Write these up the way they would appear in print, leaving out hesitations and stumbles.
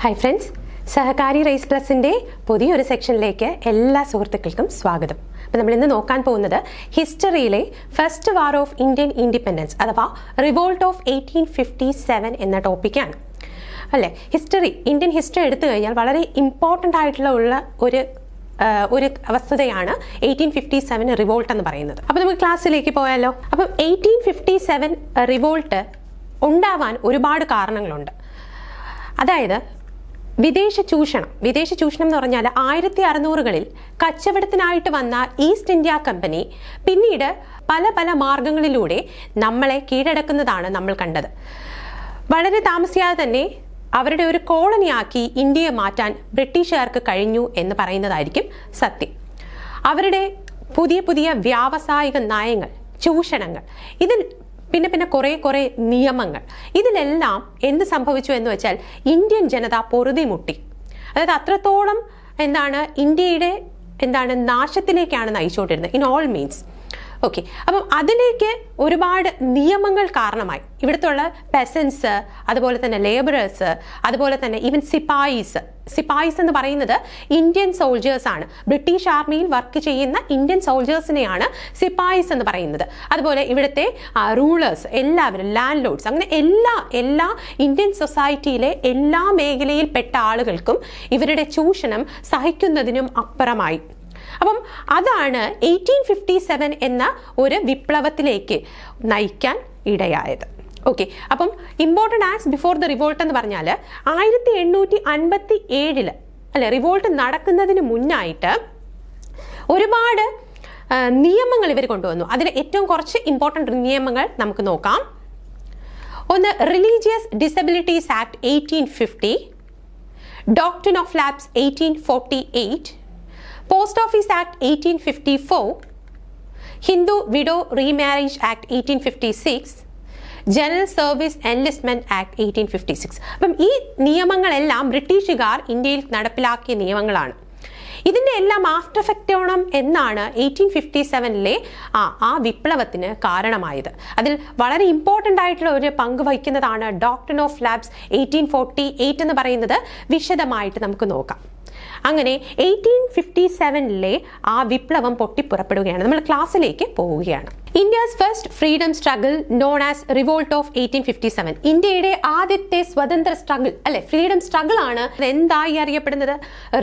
Hi friends, Sahakari race പ്ലസിൻ്റെ പുതിയൊരു സെക്ഷനിലേക്ക് എല്ലാ സുഹൃത്തുക്കൾക്കും സ്വാഗതം. അപ്പോൾ നമ്മളിന്ന് നോക്കാൻ പോകുന്നത് ഹിസ്റ്ററിയിലെ first war of Indian independence അഥവാ റിവോൾട്ട് ഓഫ് 1857 എന്ന ടോപ്പിക്കാണ്. അല്ലേ, ഇന്ത്യൻ ഹിസ്റ്ററി എടുത്തു കഴിഞ്ഞാൽ വളരെ ഇമ്പോർട്ടൻ്റ് ആയിട്ടുള്ള ഒരു വസ്തുതയാണ് 1857 റിവോൾട്ട് എന്ന് പറയുന്നത്. അപ്പോൾ നമുക്ക് ക്ലാസ്സിലേക്ക് പോയാലോ. അപ്പം 1857 റിവോൾട്ട് ഉണ്ടാവാൻ ഒരുപാട് കാരണങ്ങളുണ്ട്. അതായത് വിദേശ ചൂഷണം എന്ന് പറഞ്ഞാൽ 1600കളിൽ കച്ചവടത്തിനായിട്ട് വന്ന ഈസ്റ്റ് ഇന്ത്യ കമ്പനി പിന്നീട് പല മാർഗങ്ങളിലൂടെ നമ്മളെ കീഴടക്കുന്നതാണ് നമ്മൾ കണ്ടത്. വളരെ താമസിയാതെ തന്നെ അവരുടെ ഒരു കോളനിയാക്കി ഇന്ത്യയെ മാറ്റാൻ ബ്രിട്ടീഷുകാർക്ക് കഴിഞ്ഞു എന്ന് പറയുന്നതായിരിക്കും സത്യം. അവരുടെ പുതിയ വ്യാവസായിക നയങ്ങൾ, ചൂഷണങ്ങൾ, ഇതിൽ പിന്നെ കുറേ നിയമങ്ങൾ, ഇതിലെല്ലാം എന്ത് സംഭവിച്ചു എന്ന് വെച്ചാൽ ഇന്ത്യൻ ജനത പൊറുതിമുട്ടി. അതായത് അത്രത്തോളം ഇന്ത്യയുടെ നാശത്തിലേക്കാണ് നയിച്ചുകൊണ്ടിരുന്നത് ഇൻ ഓൾ മീൻസ്. ഓക്കെ, അപ്പം അതിലേക്ക് ഒരുപാട് നിയമങ്ങൾ കാരണമായി. ഇവിടുത്തുള്ള പെസൻസ്, അതുപോലെ തന്നെ ലേബറേഴ്സ്, അതുപോലെ തന്നെ ഈവൻ സിപ്പായിസ് എന്ന് പറയുന്നത് ഇന്ത്യൻ സോൾജേഴ്സ് ആണ്. ബ്രിട്ടീഷ് ആർമിയിൽ വർക്ക് ചെയ്യുന്ന ഇന്ത്യൻ സോൾജേഴ്സിനെയാണ് സിപ്പായിസ് എന്ന് പറയുന്നത്. അതുപോലെ ഇവിടുത്തെ റൂളേഴ്സ് എല്ലാവരും, ലാൻഡ് ലോഡ്സ്, അങ്ങനെ എല്ലാ ഇന്ത്യൻ സൊസൈറ്റിയിലെ എല്ലാ മേഖലയിൽപ്പെട്ട ആളുകൾക്കും ഇവരുടെ ചൂഷണം സഹിക്കുന്നതിനും അപ്പുറമായി. അപ്പം അതാണ് 1857 എന്ന ഒരു വിപ്ലവത്തിലേക്ക് നയിക്കാൻ ഇടയായത്. ഓക്കെ, അപ്പം important acts before the revolt എന്ന് പറഞ്ഞാൽ 1857 അല്ലെ, റിവോൾട്ട് നടക്കുന്നതിന് മുന്നായിട്ട് ഒരുപാട് നിയമങ്ങൾ ഇവർ കൊണ്ടുവന്നു. അതിൽ ഏറ്റവും കുറച്ച് ഇമ്പോർട്ടൻ്റ് നിയമങ്ങൾ നമുക്ക് നോക്കാം. ഒന്ന്, religious disabilities act 1850, doctrine of lapse 1848, post office act 1854, Hindu widow remarriage act 1856, general service enlistment act 1856. അപ്പം ഈ നിയമങ്ങളെല്ലാം ബ്രിട്ടീഷുകാർ ഇന്ത്യയിൽ നടപ്പിലാക്കിയ നിയമങ്ങളാണ്. ഇതിൻ്റെ എല്ലാം ആഫ്റ്റർ എഫക്റ്റ് ഓണം എന്നാണ് 1857 ആ വിപ്ലവത്തിന് കാരണമായത്. അതിൽ വളരെ ഇമ്പോർട്ടൻ്റ് ആയിട്ടുള്ള ഒരു പങ്ക് വഹിക്കുന്നതാണ് ഡോക്ട്രിൻ ഓഫ് ലാപ്സ് 1848 എന്ന് പറയുന്നത്. വിശദമായിട്ട് നമുക്ക് നോക്കാം. അങ്ങനെ 1857 ആ വിപ്ലവം പൊട്ടിപ്പുറപ്പെടുകയാണ്. നമ്മൾ ക്ലാസ്സിലേക്ക് പോവുകയാണ്. India's first freedom struggle known as revolt of 1857. ഇന്ത്യയുടെ ആദ്യത്തെ സ്വതന്ത്ര സ്ട്രഗിൾ അല്ലെ, ഫ്രീഡം സ്ട്രഗിൾ ആണ് എന്തായി അറിയപ്പെടുന്നത്?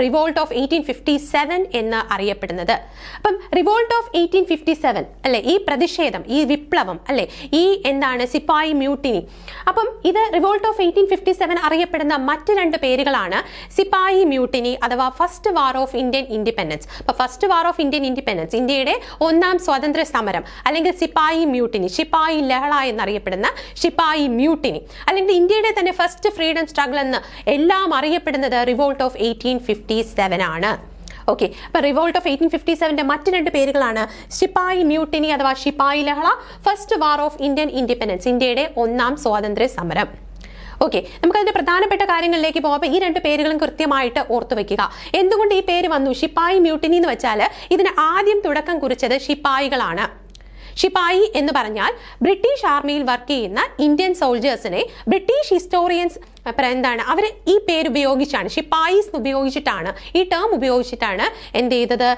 റിവോൾട്ട് ഓഫ് 1857 എന്ന് അറിയപ്പെടുന്നത്. അപ്പം റിവോൾട്ട് ഓഫ് 1857 അല്ലെ, ഈ പ്രതിഷേധം, ഈ വിപ്ലവം അല്ലെ, ഈ സിപ്പായി മ്യൂട്ടിനി. അപ്പം ഇത് റിവോൾട്ട് ഓഫ് 1857 അറിയപ്പെടുന്ന മറ്റ് രണ്ട് പേരുകളാണ് സിപ്പായി മ്യൂട്ടിനി അഥവാ first war of Indian independence. അപ്പൊ first war of Indian independence, ഇന്ത്യയുടെ ഒന്നാം സ്വാതന്ത്ര്യ സമരം, അല്ലെങ്കിൽ സിപ്പായി മ്യൂട്ടിനി, ശിപ്പായി ലഹള എന്നറിയപ്പെടുന്ന ശിപ്പായി മ്യൂട്ടിനി, അല്ലെങ്കിൽ ഇന്ത്യയുടെ തന്നെ ഫസ്റ്റ് ഫ്രീഡം സ്ട്രഗിൾ എന്ന് എല്ലാം അറിയപ്പെടുന്നത് റിവോൾട്ട് ഓഫ് 1857 ആണ്. ഓക്കെ, അപ്പൊ റിവോൾട്ട് ഓഫ് 1857 മറ്റ് രണ്ട് പേരുകളാണ് ശിപ്പായി മ്യൂട്ടിനി അഥവാ ശിപ്പായി ലഹള, first war of Indian independence, ഇന്ത്യയുടെ ഒന്നാം സ്വാതന്ത്ര്യ സമരം. ഓക്കെ, നമുക്കതിന്റെ പ്രധാനപ്പെട്ട കാര്യങ്ങളിലേക്ക് പോകാം. ഈ രണ്ട് പേരുകളും കൃത്യമായിട്ട് ഓർത്തു വെക്കുക. എന്തുകൊണ്ട് ഈ പേര് വന്നു? ശിപ്പായി മ്യൂട്ടിനി എന്ന് വെച്ചാൽ ഇതിന് ആദ്യം തുടക്കം കുറിച്ചത് ശിപ്പായികളാണ്. ശിപ്പായി എന്ന് പറഞ്ഞാൽ ബ്രിട്ടീഷ് ആർമിയിൽ വർക്ക് ചെയ്യുന്ന ഇന്ത്യൻ സോൾജേഴ്സിനെ ബ്രിട്ടീഷ് ഹിസ്റ്റോറിയൻസ് അവർ ഈ പേര് ഉപയോഗിച്ചാണ്, ഷിപ്പായിസ് ഉപയോഗിച്ചിട്ടാണ്, ഈ ടേം ഉപയോഗിച്ചിട്ടാണ് എന്ത് ചെയ്തത്?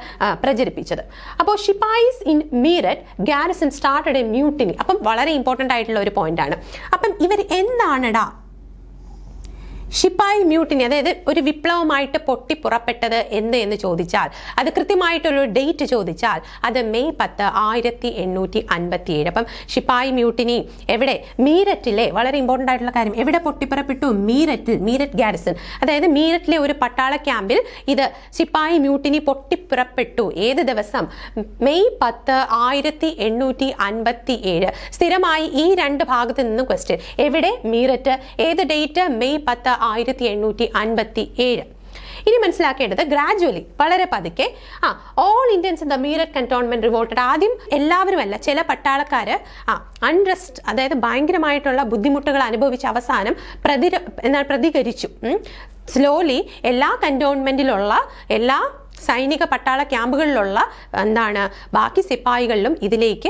പ്രചരിപ്പിച്ചത്. അപ്പോൾ sepoys in Meerut garrison started a mutiny. അപ്പം വളരെ ഇമ്പോർട്ടൻ്റ് ആയിട്ടുള്ള ഒരു പോയിന്റ് ആണ്. അപ്പം ഇവർ എന്താണടാ ശിപ്പായി മ്യൂട്ടിനി, അതായത് ഒരു വിപ്ലവമായിട്ട് പൊട്ടിപ്പുറപ്പെട്ടത് എന്ന് ചോദിച്ചാൽ, അത് കൃത്യമായിട്ടൊരു ഡേറ്റ് ചോദിച്ചാൽ അത് മെയ് 10, 1857. അപ്പം ശിപ്പായി മ്യൂട്ടിനി എവിടെ? മീററ്റിലെ, വളരെ ഇമ്പോർട്ടൻ്റ് ആയിട്ടുള്ള കാര്യം, എവിടെ പൊട്ടിപ്പുറപ്പെട്ടു? മീററ്റ് ഗാരിസൺ, അതായത് മീററ്റിലെ ഒരു പട്ടാള ക്യാമ്പിൽ ഇത് ശിപ്പായി മ്യൂട്ടിനി പൊട്ടിപ്പുറപ്പെട്ടു. ഏത് ദിവസം? മെയ് 10, 1857. സ്ഥിരമായി ഈ രണ്ട് ഭാഗത്ത് നിന്നും ക്വസ്റ്റ്യൻ. എവിടെ? മീററ്റ്. ഏത് ഡേറ്റ്? മെയ് 10, 1857. ഇനി മനസ്സിലാക്കേണ്ടത് ഗ്രാജുവലി, വളരെ പതുക്കെ all Indians in the Meerut cantonment revolted. ആദ്യം എല്ലാവരുമല്ല, ചില പട്ടാളക്കാര് അൺറെസ്റ്റ്, അതായത് ഭയങ്കരമായിട്ടുള്ള ബുദ്ധിമുട്ടുകൾ അനുഭവിച്ച അവസാനം പ്രതികരിച്ചു. സ്ലോലി എല്ലാ കന്റോൺമെന്റിലുള്ള എല്ലാ സൈനിക പട്ടാള ക്യാമ്പുകളിലുള്ള ബാക്കി സിപ്പായികളിലും ഇതിലേക്ക്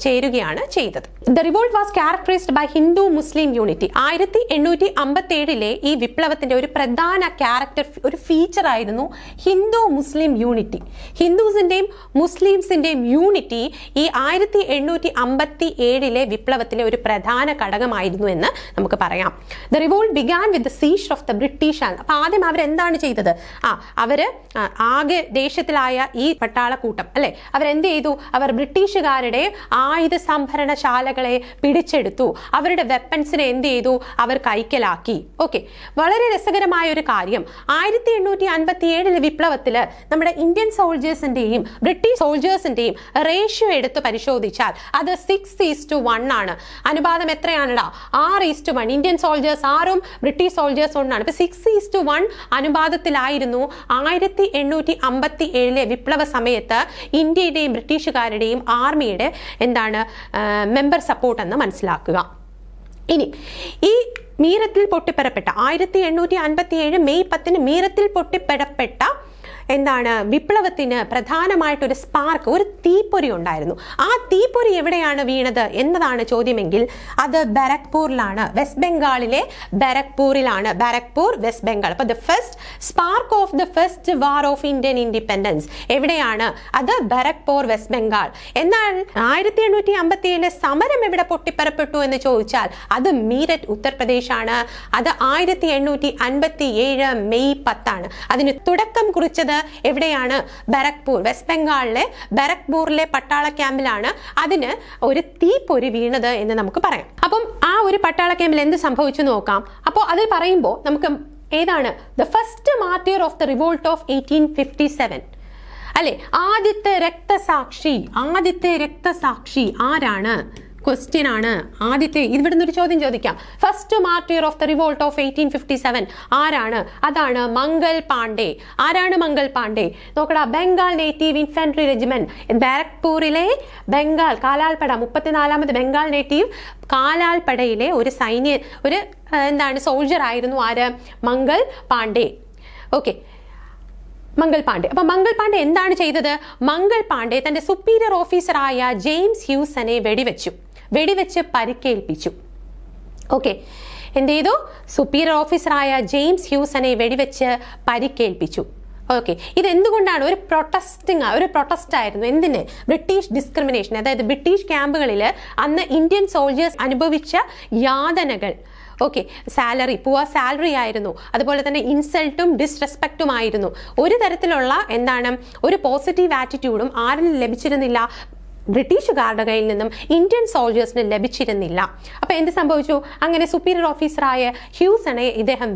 ചേരുകയാണ് ചെയ്തത്. The revolt was characterised by Hindu Muslim unity. 1857 ഈ വിപ്ലവത്തിന്റെ ഒരു പ്രധാന ക്യാരക്ടർ, ഒരു ഫീച്ചർ ആയിരുന്നു ഹിന്ദു മുസ്ലിം യൂണിറ്റി. ഹിന്ദുസിന്റെയും മുസ്ലിംസിന്റെയും യൂണിറ്റി ഈ 1857 വിപ്ലവത്തിലെ ഒരു പ്രധാന ഘടകമായിരുന്നു എന്ന് നമുക്ക് പറയാം. The revolt began with the siege of the British. അപ്പൊ ആദ്യം അവരെന്താണ് ചെയ്തത്? അവര് ആകെ ദേശത്തിലായ ഈ പട്ടാളക്കൂട്ടം അല്ലെ, അവരെന്ത് ചെയ്തു? അവർ ബ്രിട്ടീഷുകാരുടെ ആയുധ സംഭരണശാലകളെ പിടിച്ചെടുത്തു. അവരുടെ വെപ്പൺസിനെ എന്ത് ചെയ്തു? അവർ കൈക്കലാക്കി. ഓക്കെ, വളരെ രസകരമായ ഒരു കാര്യം, 1857 വിപ്ലവത്തില് നമ്മുടെ ഇന്ത്യൻ സോൾജേഴ്സിന്റെയും ബ്രിട്ടീഷ് സോൾജേഴ്സിന്റെയും റേഷ്യോ എടുത്ത് പരിശോധിച്ചാൽ അത് 6:1 ആണ്. അനുപാതം എത്രയാണടാ? 6:1. ഇന്ത്യൻ സോൾജേഴ്സ് 6ഉം ബ്രിട്ടീഷ് സോൾജേഴ്സ് 1 ഇപ്പൊ 6:1 അനുപാതത്തിലായിരുന്നു 1857 വിപ്ലവ സമയത്ത് ഇന്ത്യയുടെയും ബ്രിട്ടീഷുകാരുടെയും ആർമിയുടെ മെമ്പർ സപ്പോർട്ട് എന്ന് മനസ്സിലാക്കുക. ഇനി ഈ മീററ്റിൽ പൊട്ടിപ്പുറപ്പെട്ട 1857 മെയ് 10 മീററ്റിൽ പൊട്ടിപ്പുറപ്പെട്ട വിപ്ലവത്തിന് പ്രധാനമായിട്ടൊരു സ്പാർക്ക്, ഒരു തീപ്പൊരി ഉണ്ടായിരുന്നു. ആ തീപ്പൊരി എവിടെയാണ് വീണത് എന്നതാണ് ചോദ്യമെങ്കിൽ അത് ബാരക്പൂരിലാണ്, വെസ്റ്റ് ബംഗാളിലെ ബാരക്പൂരിലാണ്. ബാരക്പൂർ, വെസ്റ്റ് ബംഗാൾ. അപ്പൊ the first spark of the first war of Indian independence എവിടെയാണ്? അത് ബാരക്പൂർ, വെസ്റ്റ് ബംഗാൾ. എന്നാൽ 1857 സമരം എവിടെ പൊട്ടിപ്പുറപ്പെട്ടു എന്ന് ചോദിച്ചാൽ അത് മീററ്റ്, ഉത്തർപ്രദേശ് ആണ്. അത് 1857 മെയ് 10 ആണ്. അതിന് തുടക്കം കുറിച്ചത് എവിടെയാണ്? ബാരക്പൂർ, വെസ്റ്റ് ബംഗാളിലെ ബാരക്പൂരിലെ പട്ടാള ക്യാമ്പിലാണ് അതിന് ഒരു തീപ്പൊരി വീണത് എന്ന് നമുക്ക് പറയാം. അപ്പം ആ ഒരു പട്ടാള ക്യാമ്പിൽ എന്ത് സംഭവിച്ചു നോക്കാം. അപ്പോൾ അതിൽ പറയുമ്പോൾ നമുക്ക് ഏതാണ് the first martyr of the revolt of 1857 അല്ലെ? ആദ്യത്തെ രക്തസാക്ഷി ആരാണ്? ക്വസ്റ്റ്യൻ ആണ്. ആദ്യത്തെ ഇവിടുന്ന് ഒരു ചോദ്യം ചോദിക്കാം. First martyr of the revolt of 1857 ആരാണ്? അതാണ് മംഗൾ പാണ്ഡെ. ആരാണ് മംഗൾ പാണ്ഡെ? നോക്കടാ, ബംഗാൾ നേറ്റീവ് ഇൻഫൻട്രി റെജിമെന്റ്, ബാരക്പൂരിലെ ബംഗാൾ കാലാൾപ്പട, 34ാമത് ബംഗാൾ നേറ്റീവ് കാലാൾപ്പടയിലെ ഒരു സോൾജർ ആയിരുന്നു ആര്? മംഗൾ പാണ്ഡെ. ഓക്കെ, മംഗൾ പാണ്ഡെ. അപ്പൊ മംഗൾ പാണ്ഡെ എന്താണ് ചെയ്തത്? മംഗൾ പാണ്ഡെ തന്റെ സുപ്പീരിയർ ഓഫീസറായ ജെയിംസ് ഹ്യൂസനെ വെടിവെച്ച് പരിക്കേൽപ്പിച്ചു. ഓക്കെ, എന്ത് ചെയ്തു? സുപ്പീരിയർ ഓഫീസറായ ജെയിംസ് ഹ്യൂസനെ വെടിവെച്ച് പരിക്കേൽപ്പിച്ചു. ഓക്കെ, ഇതെന്തുകൊണ്ടാണ്? ഒരു പ്രൊട്ടസ്റ്റ് ആയിരുന്നു. എന്തിന്? British discrimination. അതായത് ബ്രിട്ടീഷ് ക്യാമ്പുകളിൽ അന്ന് ഇന്ത്യൻ സോൾജേഴ്സ് അനുഭവിച്ച യാതനകൾ. ഓക്കെ, പുവർ സാലറി ആയിരുന്നു, അതുപോലെ തന്നെ ഇൻസൾട്ടും ഡിസ്റെസ്പെക്റ്റും ആയിരുന്നു. ഒരു തരത്തിലുള്ള ഒരു പോസിറ്റീവ് ആറ്റിറ്റ്യൂഡും ആരിൽ ലഭിച്ചിരുന്നില്ല? ബ്രിട്ടീഷുകാരുടെ കയ്യിൽ നിന്നും ഇന്ത്യൻ സോൾജേഴ്സിന് ലഭിച്ചിരുന്നില്ല. അപ്പൊ എന്ത് സംഭവിച്ചു? അങ്ങനെ സുപ്പീരിയർ ഓഫീസറായ ഹ്യൂസനെ ഇദ്ദേഹം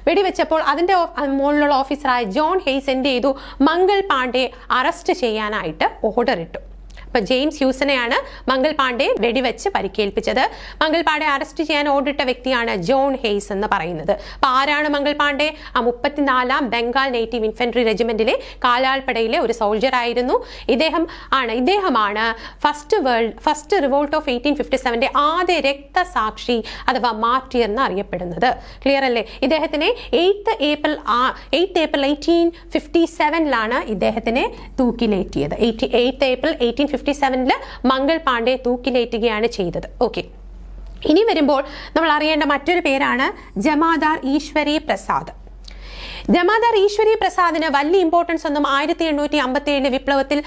വെടിവെച്ചപ്പോൾ അതിന്റെ മുകളിലുള്ള ഓഫീസറായ ജോൺ ഹെയ്സ് എന്ത് ചെയ്തു? മംഗൾ പാണ്ഡെ അറസ്റ്റ് ചെയ്യാനായിട്ട് ഓർഡർ ഇട്ടു. അപ്പൊ ജെയിംസ് ഹ്യൂസനെയാണ് മംഗൾ പാണ്ഡെ വെടിവെച്ച് പരിക്കേൽപ്പിച്ചത്. മംഗൾ പാണ്ഡെ അറസ്റ്റ് ചെയ്യാൻ ഓർഡിട്ട വ്യക്തിയാണ് ജോൺ ഹെയ്സ് എന്ന് പറയുന്നത്. അപ്പൊ ആരാണ് മംഗൾ പാണ്ഡെ? 34ാം ബംഗാൾ നേറ്റീവ് ഇൻഫൻട്രി റെജിമെന്റിലെ കാലാൾപ്പടയിലെ ഒരു സോൾജർ ആയിരുന്നു. ഇദ്ദേഹമാണ് ഫസ്റ്റ് റിവോൾട്ട് ഓഫ് 1857 ആദ്യ രക്തസാക്ഷി അഥവാ മാർട്ടിയർ എന്ന് അറിയപ്പെടുന്നത്. ക്ലിയർ അല്ലേ? ഇദ്ദേഹത്തിനെ 8 ഏപ്രിൽ 1857 ഇദ്ദേഹത്തിനെ തൂക്കിലേറ്റിയത്. 8 ഏപ്രിൽ 1857 മംഗൾ പാണ്ഡെ തൂക്കിലേറ്റുകയാണ് ചെയ്തത്. ഓക്കെ, ഇനി വരുമ്പോൾ നമ്മൾ അറിയേണ്ട മറ്റൊരു പേരാണ് ജമാദാർ ഈശ്വരി പ്രസാദ്. ജമാദാർ ഈശ്വരി പ്രസാദിന് വലിയ ഇമ്പോർട്ടൻസ് ഒന്നും 1857 വിപ്ലവത്തിൽ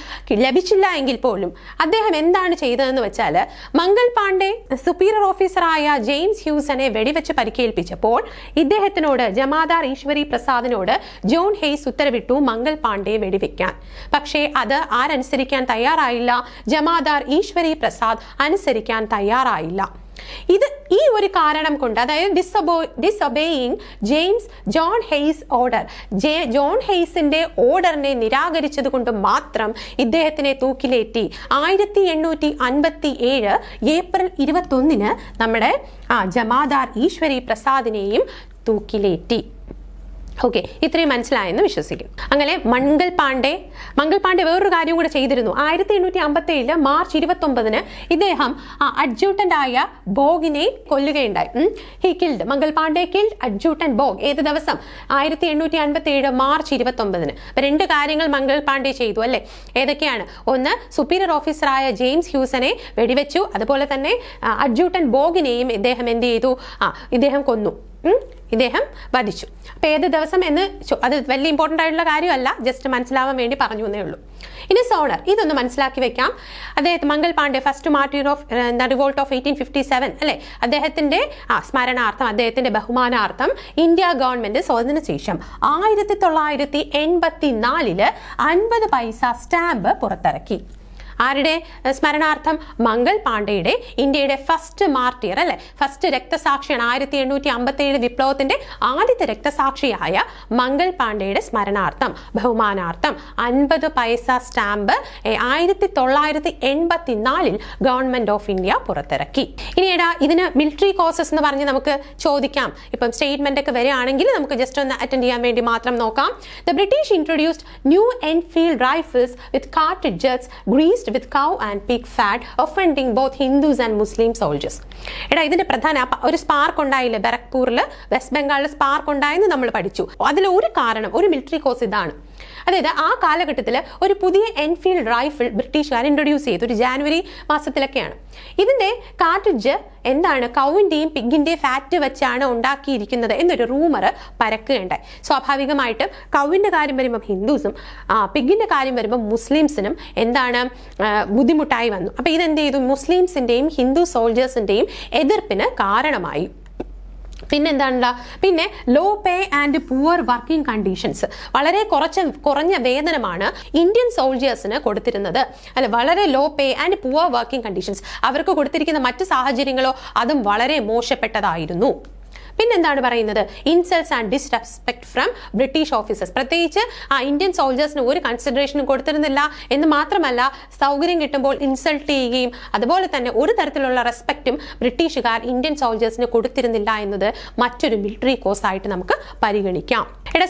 ലഭിച്ചില്ല എങ്കിൽ പോലും അദ്ദേഹം എന്താണ് ചെയ്തതെന്ന് വെച്ചാൽ, മംഗൾ പാണ്ഡെ സുപ്പീരിയർ ഓഫീസറായ ജെയിംസ് ഹ്യൂസനെ വെടിവെച്ച് പരിക്കേൽപ്പിച്ചപ്പോൾ ഇദ്ദേഹത്തിനോട്, ജമാദാർ ഈശ്വരി പ്രസാദിനോട് ജോൺ ഹെയ്സ് ഉത്തരവിട്ടു മംഗൾ പാണ്ഡെയെ വെടിവെക്കാൻ. പക്ഷേ അത് ആരനുസരിക്കാൻ തയ്യാറായില്ല? ജമാദാർ ഈശ്വരി പ്രസാദ് അനുസരിക്കാൻ തയ്യാറായില്ല. ഈ ഒരു കാരണം കൊണ്ട്, അതായത് disobeying John Hearsey order, John ഹെയ്സിന്റെ ഓർഡറിനെ നിരാകരിച്ചത് കൊണ്ട് മാത്രം ഇദ്ദേഹത്തിനെ തൂക്കിലേറ്റി. 1857 ഏപ്രിൽ 21 നമ്മുടെ ജമാദാർ ഈശ്വരി പ്രസാദിനെയും തൂക്കിലേറ്റി. ഓക്കെ, ഇത്രയും മനസ്സിലായെന്ന് വിശ്വസിക്കും. അങ്ങനെ മംഗൾ പാണ്ഡെ വേറൊരു കാര്യം കൂടെ ചെയ്തിരുന്നു. 1857 മാർച്ച് 29 ഇദ്ദേഹം അഡ്ജൂട്ടന്റ് ആയ ബോഗിനെ കൊല്ലുകയുണ്ടായി. മംഗൾ പാണ്ഡെ കിൽഡ് അഡ്ജൂട്ടന്റ് ബോഗ്. ഏത് ദിവസം? 1857 മാർച്ച് 29. രണ്ട് കാര്യങ്ങൾ മംഗൾ പാണ്ഡെ ചെയ്തു അല്ലെ. ഏതൊക്കെയാണ്? ഒന്ന്, സുപ്പീരിയർ ഓഫീസറായ ജെയിംസ് ഹ്യൂസനെ വെടിവെച്ചു. അതുപോലെ തന്നെ അഡ്ജൂട്ടന്റ് ബോഗിനെയും ഇദ്ദേഹം എന്ത് ചെയ്തു? ഇദ്ദേഹം കൊന്നു, ഇദ്ദേഹം വധിച്ചു. അപ്പൊ ഏത് ദിവസം എന്ന് അത് വലിയ ഇമ്പോർട്ടൻ്റ് ആയിട്ടുള്ള കാര്യമല്ല, ജസ്റ്റ് മനസ്സിലാവാൻ വേണ്ടി പറഞ്ഞു എന്നേ ഉള്ളൂ. ഇനി സോണർ, ഇതൊന്ന് മനസ്സിലാക്കി വെക്കാം. അദ്ദേഹത്തെ Mangal Pandey first martyr of revolt of 1857 അല്ലെ, അദ്ദേഹത്തിന്റെ സ്മരണാർത്ഥം, അദ്ദേഹത്തിന്റെ ബഹുമാനാർത്ഥം ഇന്ത്യ ഗവൺമെന്റ് സ്വാതന്ത്ര്യ ശേഷം 1984 50 പൈസ സ്റ്റാമ്പ് പുറത്തിറക്കി. ആരുടെ സ്മരണാർത്ഥം? മംഗൾ പാണ്ഡെയുടെ, ഇന്ത്യയുടെ ഫസ്റ്റ് മാർട്ടിയർ അല്ലെ, ഫസ്റ്റ് രക്തസാക്ഷിയാണ്. 1857 വിപ്ലവത്തിന്റെ ആദ്യത്തെ രക്തസാക്ഷിയായ മംഗൾ പാണ്ഡെയുടെ സ്മരണാർത്ഥം, ബഹുമാനാർത്ഥം 50 പൈസ സ്റ്റാമ്പ് 1984 ഗവൺമെന്റ് ഓഫ് ഇന്ത്യ പുറത്തിറക്കി. ഇനിയെടാ, ഇതിന് മിലിറ്ററി കോസസ് എന്ന് പറഞ്ഞ് നമുക്ക് ചോദിക്കാം. ഇപ്പം സ്റ്റേറ്റ്മെന്റ് ഒക്കെ വരികയാണെങ്കിൽ നമുക്ക് ജസ്റ്റ് ഒന്ന് അറ്റൻഡ് ചെയ്യാൻ വേണ്ടി മാത്രം നോക്കാം. The British introduced new Enfield rifles with cartridges greased with cow and pig fat, offending both Hindus and Muslim soldiers. എടാ, ഇതിന്റെ പ്രധാന ഒരു സ്പാർക്ക് ഉണ്ടായില്ലേ ബരക്പൂരിൽ, വെസ്റ്റ് ബംഗാളിൽ സ്പാർക്ക് ഉണ്ടായെന്ന് നമ്മൾ പഠിച്ചു. അതിൽ ഒരു കാരണം, ഒരു മിലിറ്ററി കോസ് ഇതാണ്. അതായത് ആ കാലഘട്ടത്തിൽ ഒരു പുതിയ എൻഫീൽഡ് റൈഫിൾ ബ്രിട്ടീഷുകാർ ഇൻട്രൊഡ്യൂസ് ചെയ്തു, ഒരു ജാനുവരി മാസത്തിലൊക്കെയാണ്. ഇതിന്റെ കാർട്രിഡ്ജ് എന്താണ്? കൗവിന്റെയും പിഗിന്റെയും ഫാറ്റ് വെച്ചാണ് ഉണ്ടാക്കിയിരിക്കുന്നത് എന്നൊരു റൂമർ പരക്കുകയുണ്ടായി. സ്വാഭാവികമായിട്ടും കൗവിന്റെ കാര്യം വരുമ്പോൾ ഹിന്ദുസും പിഗിന്റെ കാര്യം വരുമ്പോൾ മുസ്ലിംസിനും എന്താണ് ബുദ്ധിമുട്ടായി വന്നു. അപ്പൊ ഇതെന്ത് ചെയ്തു? മുസ്ലിംസിന്റെയും ഹിന്ദു സോൾജേഴ്സിന്റെയും എതിർപ്പിന് കാരണമായി. പിന്നെ low pay and poor working conditions, വളരെ കുറഞ്ഞ വേതനമാണ് ഇന്ത്യൻ സോൾജേഴ്സിന് കൊടുത്തിരുന്നത് അല്ലെ. വളരെ low pay and poor working conditions, അവർക്ക് കൊടുത്തിരിക്കുന്ന മറ്റു സാഹചര്യങ്ങളോ അതും വളരെ മോശപ്പെട്ടതായിരുന്നു. പിന്നെന്താണ് പറയുന്നത്? Insults and disrespect from British officers, പ്രത്യേകിച്ച് ഇന്ത്യൻ സോൾജേഴ്സിന് ഒരു കൺസിഡറേഷനും കൊടുത്തിരുന്നില്ല എന്ന് മാത്രമല്ല, സൗകര്യം കിട്ടുമ്പോൾ ഇൻസൾട്ട് ചെയ്യുകയും അതുപോലെ തന്നെ ഒരു തരത്തിലുള്ള റെസ്പെക്റ്റും ബ്രിട്ടീഷുകാർ ഇന്ത്യൻ സോൾജേഴ്സിന് കൊടുത്തിരുന്നില്ല എന്നത് മറ്റൊരു മിലിറ്ററി കോസ് ആയിട്ട് നമുക്ക് പരിഗണിക്കാം.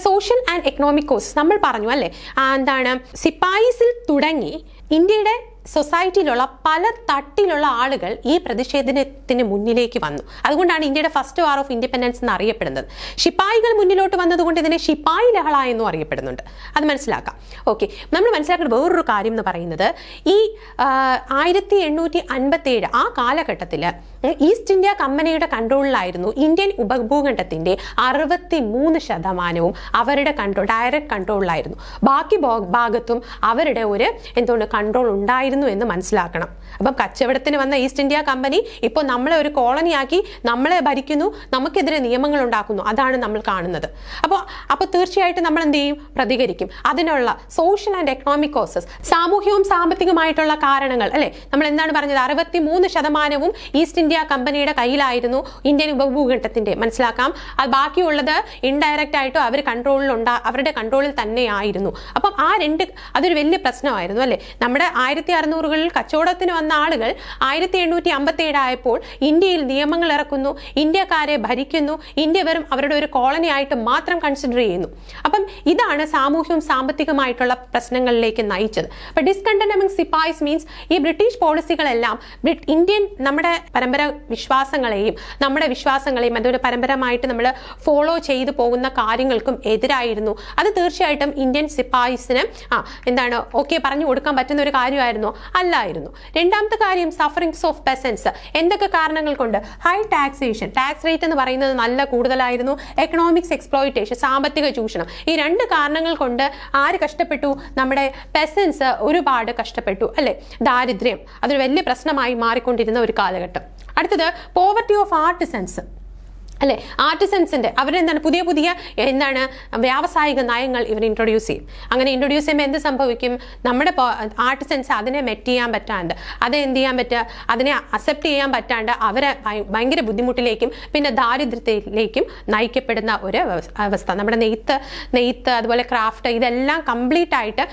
സോഷ്യൽ ആൻഡ് എക്കണോമിക് കോസ് നമ്മൾ പറഞ്ഞു അല്ലേ. എന്താണ്? സിപ്പായിസിൽ തുടങ്ങി ഇന്ത്യയുടെ സൊസൈറ്റിയിലുള്ള പല തട്ടിലുള്ള ആളുകൾ ഈ പ്രതിഷേധത്തിന് മുന്നിലേക്ക് വന്നു. അതുകൊണ്ടാണ് ഇന്ത്യയുടെ ഫസ്റ്റ് വാർ ഓഫ് ഇൻഡിപെൻഡൻസ് എന്ന് അറിയപ്പെടുന്നത്. ശിപ്പായികൾ മുന്നിലോട്ട് വന്നതുകൊണ്ട് ഇതിനെ ശിപ്പായി ലഹള എന്നും അറിയപ്പെടുന്നുണ്ട്. അത് മനസ്സിലാക്കാം. ഓക്കെ, നമ്മൾ മനസ്സിലാക്കേണ്ട വേറൊരു കാര്യം എന്ന് പറയുന്നത്, ഈ 1857 ആ കാലഘട്ടത്തിൽ ഈസ്റ്റ് ഇന്ത്യ കമ്പനിയുടെ കൺട്രോളിലായിരുന്നു ഇന്ത്യൻ ഉപഭൂഖണ്ഡത്തിന്റെ 63% അവരുടെ ഡയറക്റ്റ് കൺട്രോളിലായിരുന്നു. ബാക്കി ഭാഗത്തും അവരുടെ ഒരു കൺട്രോൾ ഉണ്ടായിരുന്നു എന്ന് മനസ്സിലാക്കണം. അപ്പം കച്ചവടത്തിന് വന്ന ഈസ്റ്റ് ഇന്ത്യ കമ്പനി ഇപ്പോൾ നമ്മളെ ഒരു കോളനിയാക്കി നമ്മളെ ഭരിക്കുന്നു, നമുക്കെതിരെ നിയമങ്ങൾ ഉണ്ടാക്കുന്നു. അതാണ് നമ്മൾ കാണുന്നത്. അപ്പോൾ തീർച്ചയായിട്ടും നമ്മൾ എന്ത് ചെയ്യും? പ്രതികരിക്കും. അതിനുള്ള സോഷ്യൽ ആൻഡ് എക്കണോമിക് കോസസ്, സാമൂഹ്യവും സാമ്പത്തികമായിട്ടുള്ള കാരണങ്ങൾ അല്ലെ. നമ്മൾ എന്താണ് പറഞ്ഞത്? 63% ഈസ്റ്റ് ഇന്ത്യ കമ്പനിയുടെ കയ്യിലായിരുന്നു ഇന്ത്യൻ ഉപഭൂഖണ്ഡത്തിന്റെ. മനസ്സിലാക്കാം. അത് ബാക്കിയുള്ളത് ഇൻഡയറക്റ്റ് ആയിട്ടോ അവരുടെ കൺട്രോളിൽ തന്നെയായിരുന്നു. അപ്പം അതൊരു വലിയ പ്രശ്നമായിരുന്നു അല്ലെ. നമ്മുടെ 1600കളിൽ കച്ചവടത്തിന് വന്ന ആളുകൾ 1857 ആയപ്പോൾ ഇന്ത്യയിൽ നിയമങ്ങൾ ഇറക്കുന്നു, ഇന്ത്യക്കാരെ ഭരിക്കുന്നു, ഇന്ത്യ വെറും അവരുടെ ഒരു കോളനി ആയിട്ട് മാത്രം കൺസിഡർ ചെയ്യുന്നു. അപ്പം ഇതാണ് സാമൂഹ്യവും സാമ്പത്തികമായിട്ടുള്ള പ്രശ്നങ്ങളിലേക്ക് നയിച്ചത്. അപ്പൊ ഡിസ്കണ്ടന്റ് അമംഗ് സിപ്പായ്സ് മീൻസ് ഈ ബ്രിട്ടീഷ് പോളിസികളെല്ലാം ഇന്ത്യൻ നമ്മുടെ പരമ്പര വിശ്വാസങ്ങളെയും അതുപോലെ പരമ്പരമായിട്ട് നമ്മൾ ഫോളോ ചെയ്തു പോകുന്ന കാര്യങ്ങൾക്കും എതിരായിരുന്നു. അത് തീർച്ചയായിട്ടും ഇന്ത്യൻ സിപ്പായിസിന് പറഞ്ഞു കൊടുക്കാൻ പറ്റുന്ന ഒരു കാര്യമായിരുന്നോ? അല്ലായിരുന്നു. രണ്ടാമത്തെ കാര്യം, സഫറിങ്സ് ഓഫ് പെസൻസ്. എന്തൊക്കെ കാരണങ്ങൾ കൊണ്ട്? ഹൈ ടാക്സേഷൻ, ടാക്സ് റേറ്റ് എന്ന് പറയുന്നത് നല്ല കൂടുതലായിരുന്നു. എക്കണോമിക്സ് എക്സ്പ്ലോയിറ്റേഷൻ, സാമ്പത്തിക ചൂഷണം. ഈ രണ്ട് കാരണങ്ങൾ കൊണ്ട് ആര് കഷ്ടപ്പെട്ടു? നമ്മുടെ പെസൻസ് ഒരുപാട് കഷ്ടപ്പെട്ടു അല്ലെ. ദാരിദ്ര്യം അതൊരു വലിയ പ്രശ്നമായി മാറിക്കൊണ്ടിരുന്ന ഒരു കാലഘട്ടം. അടുത്തത് പോവർട്ടി ഓഫ് ആർട്ടിസൻസ് അല്ലെ. ആർട്ടിസൻസിന്റെ അവരെന്താണ് പുതിയ വ്യാവസായിക നയങ്ങൾ ഇവർ ഇൻട്രൊഡ്യൂസ് ചെയ്യും. അങ്ങനെ ഇൻട്രൊഡ്യൂസ് ചെയ്യുമ്പോൾ എന്ത് സംഭവിക്കും? നമ്മുടെ ആർട്ടിസൻസ് അതിനെ മെറ്റ് ചെയ്യാൻ പറ്റാണ്ട്, അതിനെ അക്സെപ്റ്റ് ചെയ്യാൻ പറ്റാണ്ട് അവരെ ഭയങ്കര ബുദ്ധിമുട്ടിലേക്കും പിന്നെ ദാരിദ്ര്യത്തിലേക്കും നയിക്കപ്പെടുന്ന ഒരു അവസ്ഥ. നമ്മുടെ നെയ്ത്ത് അതുപോലെ ക്രാഫ്റ്റ് ഇതെല്ലാം കംപ്ലീറ്റ് ആയിട്ട്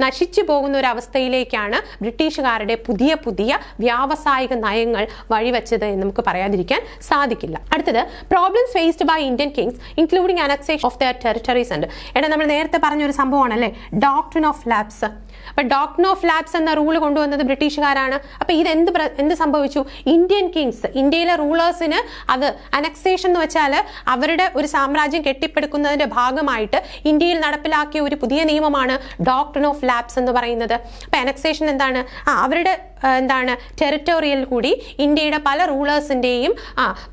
നശിച്ചു പോകുന്ന ഒരു അവസ്ഥയിലേക്കാണ് ബ്രിട്ടീഷുകാരുടെ പുതിയ വ്യാവസായിക നയങ്ങൾ വഴിവെച്ചത് എന്ന് നമുക്ക് പറയാതിരിക്കാൻ സാധിക്കില്ല. അടുത്ത അടുത്തത് problems faced by Indian kings including annexation of their territories ഉണ്ട്. നമ്മൾ നേരത്തെ പറഞ്ഞ ഒരു സംഭവമാണല്ലേ ഡോക്ട്രിൻ ഓഫ് ലാപ്സ്. അപ്പൊ ഡോക്ട്രിൻ ഓഫ് ലാപ്സ് എന്ന റൂൾ കൊണ്ടുവന്നത് ബ്രിട്ടീഷുകാരാണ്. അപ്പൊ ഇത് എന്ത് സംഭവിച്ചു? ഇന്ത്യൻ കിങ്സ്, ഇന്ത്യയിലെ റൂളേഴ്സിന് അത് അനക്സേഷൻ എന്ന് വെച്ചാൽ അവരുടെ ഒരു സാമ്രാജ്യം കെട്ടിപ്പടുക്കുന്നതിന്റെ ഭാഗമായിട്ട് ഇന്ത്യയിൽ നടപ്പിലാക്കിയ ഒരു പുതിയ നിയമമാണ് ഡോക്ട്രിൻ ഓഫ് ലാപ്സ് എന്ന് പറയുന്നത്. അപ്പൊ അനക്സേഷൻ എന്താണ്? അവരുടെ ടെറിട്ടോറിയൽ കൂടി ഇന്ത്യയുടെ പല റൂളേഴ്സിന്റെയും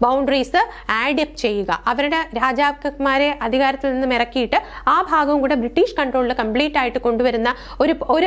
ബൗണ്ടറീസ് ആഡ് അപ്പ് ചെയ്യുക, അവരുടെ രാജാക്കന്മാരെ അധികാരത്തിൽ നിന്നും ഇറക്കിയിട്ട് ആ ഭാഗവും കൂടെ ബ്രിട്ടീഷ് കൺട്രോളിൽ കംപ്ലീറ്റ് ആയിട്ട് കൊണ്ടുവരുന്ന ഒരു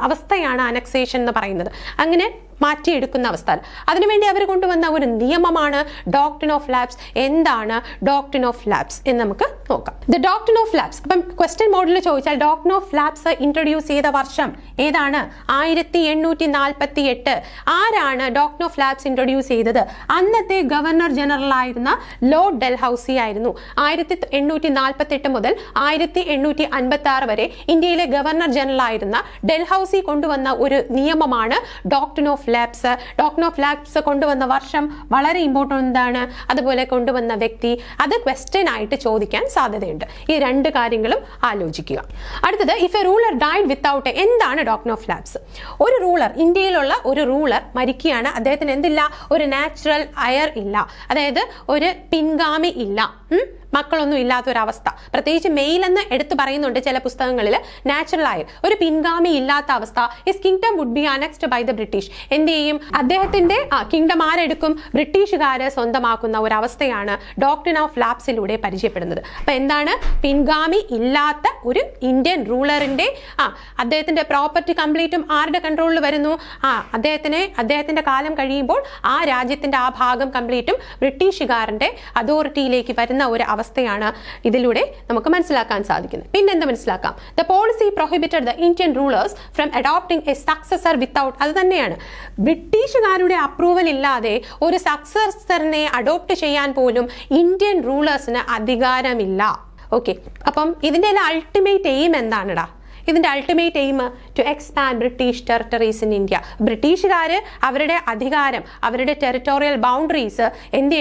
അവസ്ഥയാണ് അനക്സേഷൻ എന്ന് പറയുന്നത്. അങ്ങനെ മാറ്റിയെടുക്കുന്ന അവസ്ഥ. അതിനുവേണ്ടി അവർ കൊണ്ടുവന്ന ഒരു നിയമമാണ് ഡോക്ട്രിൻ ഓഫ് ലാപ്സ്. എന്താണ് ഡോക്ട്രിൻ ഓഫ് ലാപ്സ് എന്ന് നമുക്ക് നോക്കാം. ദ ഡോക്ട്രിൻ ഓഫ് ലാപ്സ്, അപ്പം ക്വസ്റ്റ്യൻ മോഡിൽ ചോദിച്ചാൽ ഡോക്ട്രിൻ ഓഫ് ലാപ്സ് ഇൻട്രൊഡ്യൂസ് ചെയ്ത വർഷം ഏതാണ്? 1848. ആരാണ് ഡോക്ട്രിൻ ഓഫ് ലാപ്സ് ഇൻട്രൊഡ്യൂസ് ചെയ്തത്? അന്നത്തെ ഗവർണർ ജനറൽ ആയിരുന്ന ലോർഡ് ഡൽഹൌസി ആയിരുന്നു. 1848 മുതൽ 1856 വരെ ഇന്ത്യയിലെ ഗവർണർ ജനറൽ ആയിരുന്ന ഡൽഹൌസി കൊണ്ടുവന്ന ഒരു നിയമമാണ് doctrine of lapse. Doctrine of lapse കൊണ്ടുവന്ന വർഷം വളരെ ഇമ്പോർട്ടൻ്റ് ആണ്. അതുപോലെ കൊണ്ടുവന്ന വ്യക്തി, അത് ക്വസ്റ്റ്യൻ ആയിട്ട് ചോദിക്കാൻ സാധ്യതയുണ്ട്. ഈ രണ്ട് കാര്യങ്ങളും ആലോചിക്കുക. അടുത്തത് if A ruler died without, എന്താണ് ഡോക്ട്രിൻ ഓഫ് ലാപ്സ്? ഒരു റൂളർ, ഇന്ത്യയിലുള്ള ഒരു റൂളർ മരിക്കുകയാണ്, അദ്ദേഹത്തിന് എന്തില്ല? ഒരു നാച്ചുറൽ അയർ ഇല്ല, അതായത് ഒരു പിൻഗാമി ഇല്ല, മക്കളൊന്നും ഇല്ലാത്തൊരവസ്ഥ. പ്രത്യേകിച്ച് മെയിൽ എന്ന് എടുത്തു പറയുന്നുണ്ട് ചില പുസ്തകങ്ങളിൽ. നാച്ചുറൽ ആയർ, ഒരു പിൻഗാമി ഇല്ലാത്ത അവസ്ഥ. His kingdom would be annexed by the British. എന്ത് ചെയ്യും? അദ്ദേഹത്തിന്റെ കിങ്ഡം ആരെടുക്കും? ബ്രിട്ടീഷുകാരെ സ്വന്തമാക്കുന്ന ഒരു അവസ്ഥയാണ് ഡോക്ട്രിൻ ഓഫ് ലാപ്സിലൂടെ പരിചയപ്പെടുന്നത്. അപ്പൊ എന്താണ്? പിൻഗാമി ഇല്ലാത്ത ഒരു ഇന്ത്യൻ റൂളറിന്റെ അദ്ദേഹത്തിന്റെ പ്രോപ്പർട്ടി കംപ്ലീറ്റും ആരുടെ കൺട്രോളിൽ വരുന്നു? അദ്ദേഹത്തിന്റെ കാലം കഴിയുമ്പോൾ ആ രാജ്യത്തിന്റെ ആ ഭാഗം കംപ്ലീറ്റും ബ്രിട്ടീഷുകാരന്റെ അതോറിറ്റിയിലേക്ക് വരുന്ന ഒരു അവസ്ഥയാണ് ഇതിലൂടെ നമുക്ക് മനസ്സിലാക്കാൻ സാധിക്കുന്നത്. പിന്നെന്ത് മനസ്സിലാക്കാം? The policy prohibited the Indian rulers from adopting A successor without, അത് തന്നെയാണ്, ബ്രിട്ടീഷുകാരുടെ അപ്രൂവൽ ഇല്ലാതെ ഒരു സക്സസറിനെ അഡോപ്റ്റ് ചെയ്യാൻ പോലും ഇന്ത്യൻ റൂളേഴ്സിന് അധികാരമില്ല. ഓക്കെ, അപ്പം ഇതിന്റെ അൾട്ടിമേറ്റ് എയിം എന്താണെടാ? ഇതിന്റെ ultimate aim to expand British territories in India. ബ്രിട്ടീഷുകാർ അവരുടെ അധികാരം, അവരുടെ ടെറിട്ടോറിയൽ ബൗണ്ടറീസ്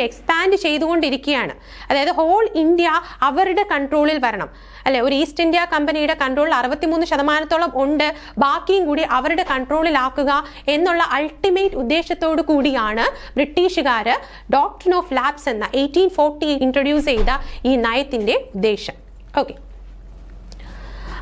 എക്സ്പാൻഡ് ചെയ്തുകൊണ്ടിരിക്കുകയാണ്. അതായത് ഹോൾ ഇന്ത്യ അവരുടെ കൺട്രോളിൽ വരണം, അല്ലെ? ഒരു ഈസ്റ്റ് ഇന്ത്യ കമ്പനിയുടെ കൺട്രോളിൽ 63% ഉണ്ട്, ബാക്കിയും കൂടി അവരുടെ കൺട്രോളിലാക്കുക എന്നുള്ള അൾട്ടിമേറ്റ് ഉദ്ദേശത്തോടു കൂടിയാണ് ബ്രിട്ടീഷുകാർ ഡോക്ട്രിൻ ഓഫ് ലാപ്സ് എന്ന 1840 ഇൻട്രൊഡ്യൂസ് ചെയ്ത ഈ നയത്തിന്റെ ഉദ്ദേശം. ഓക്കെ,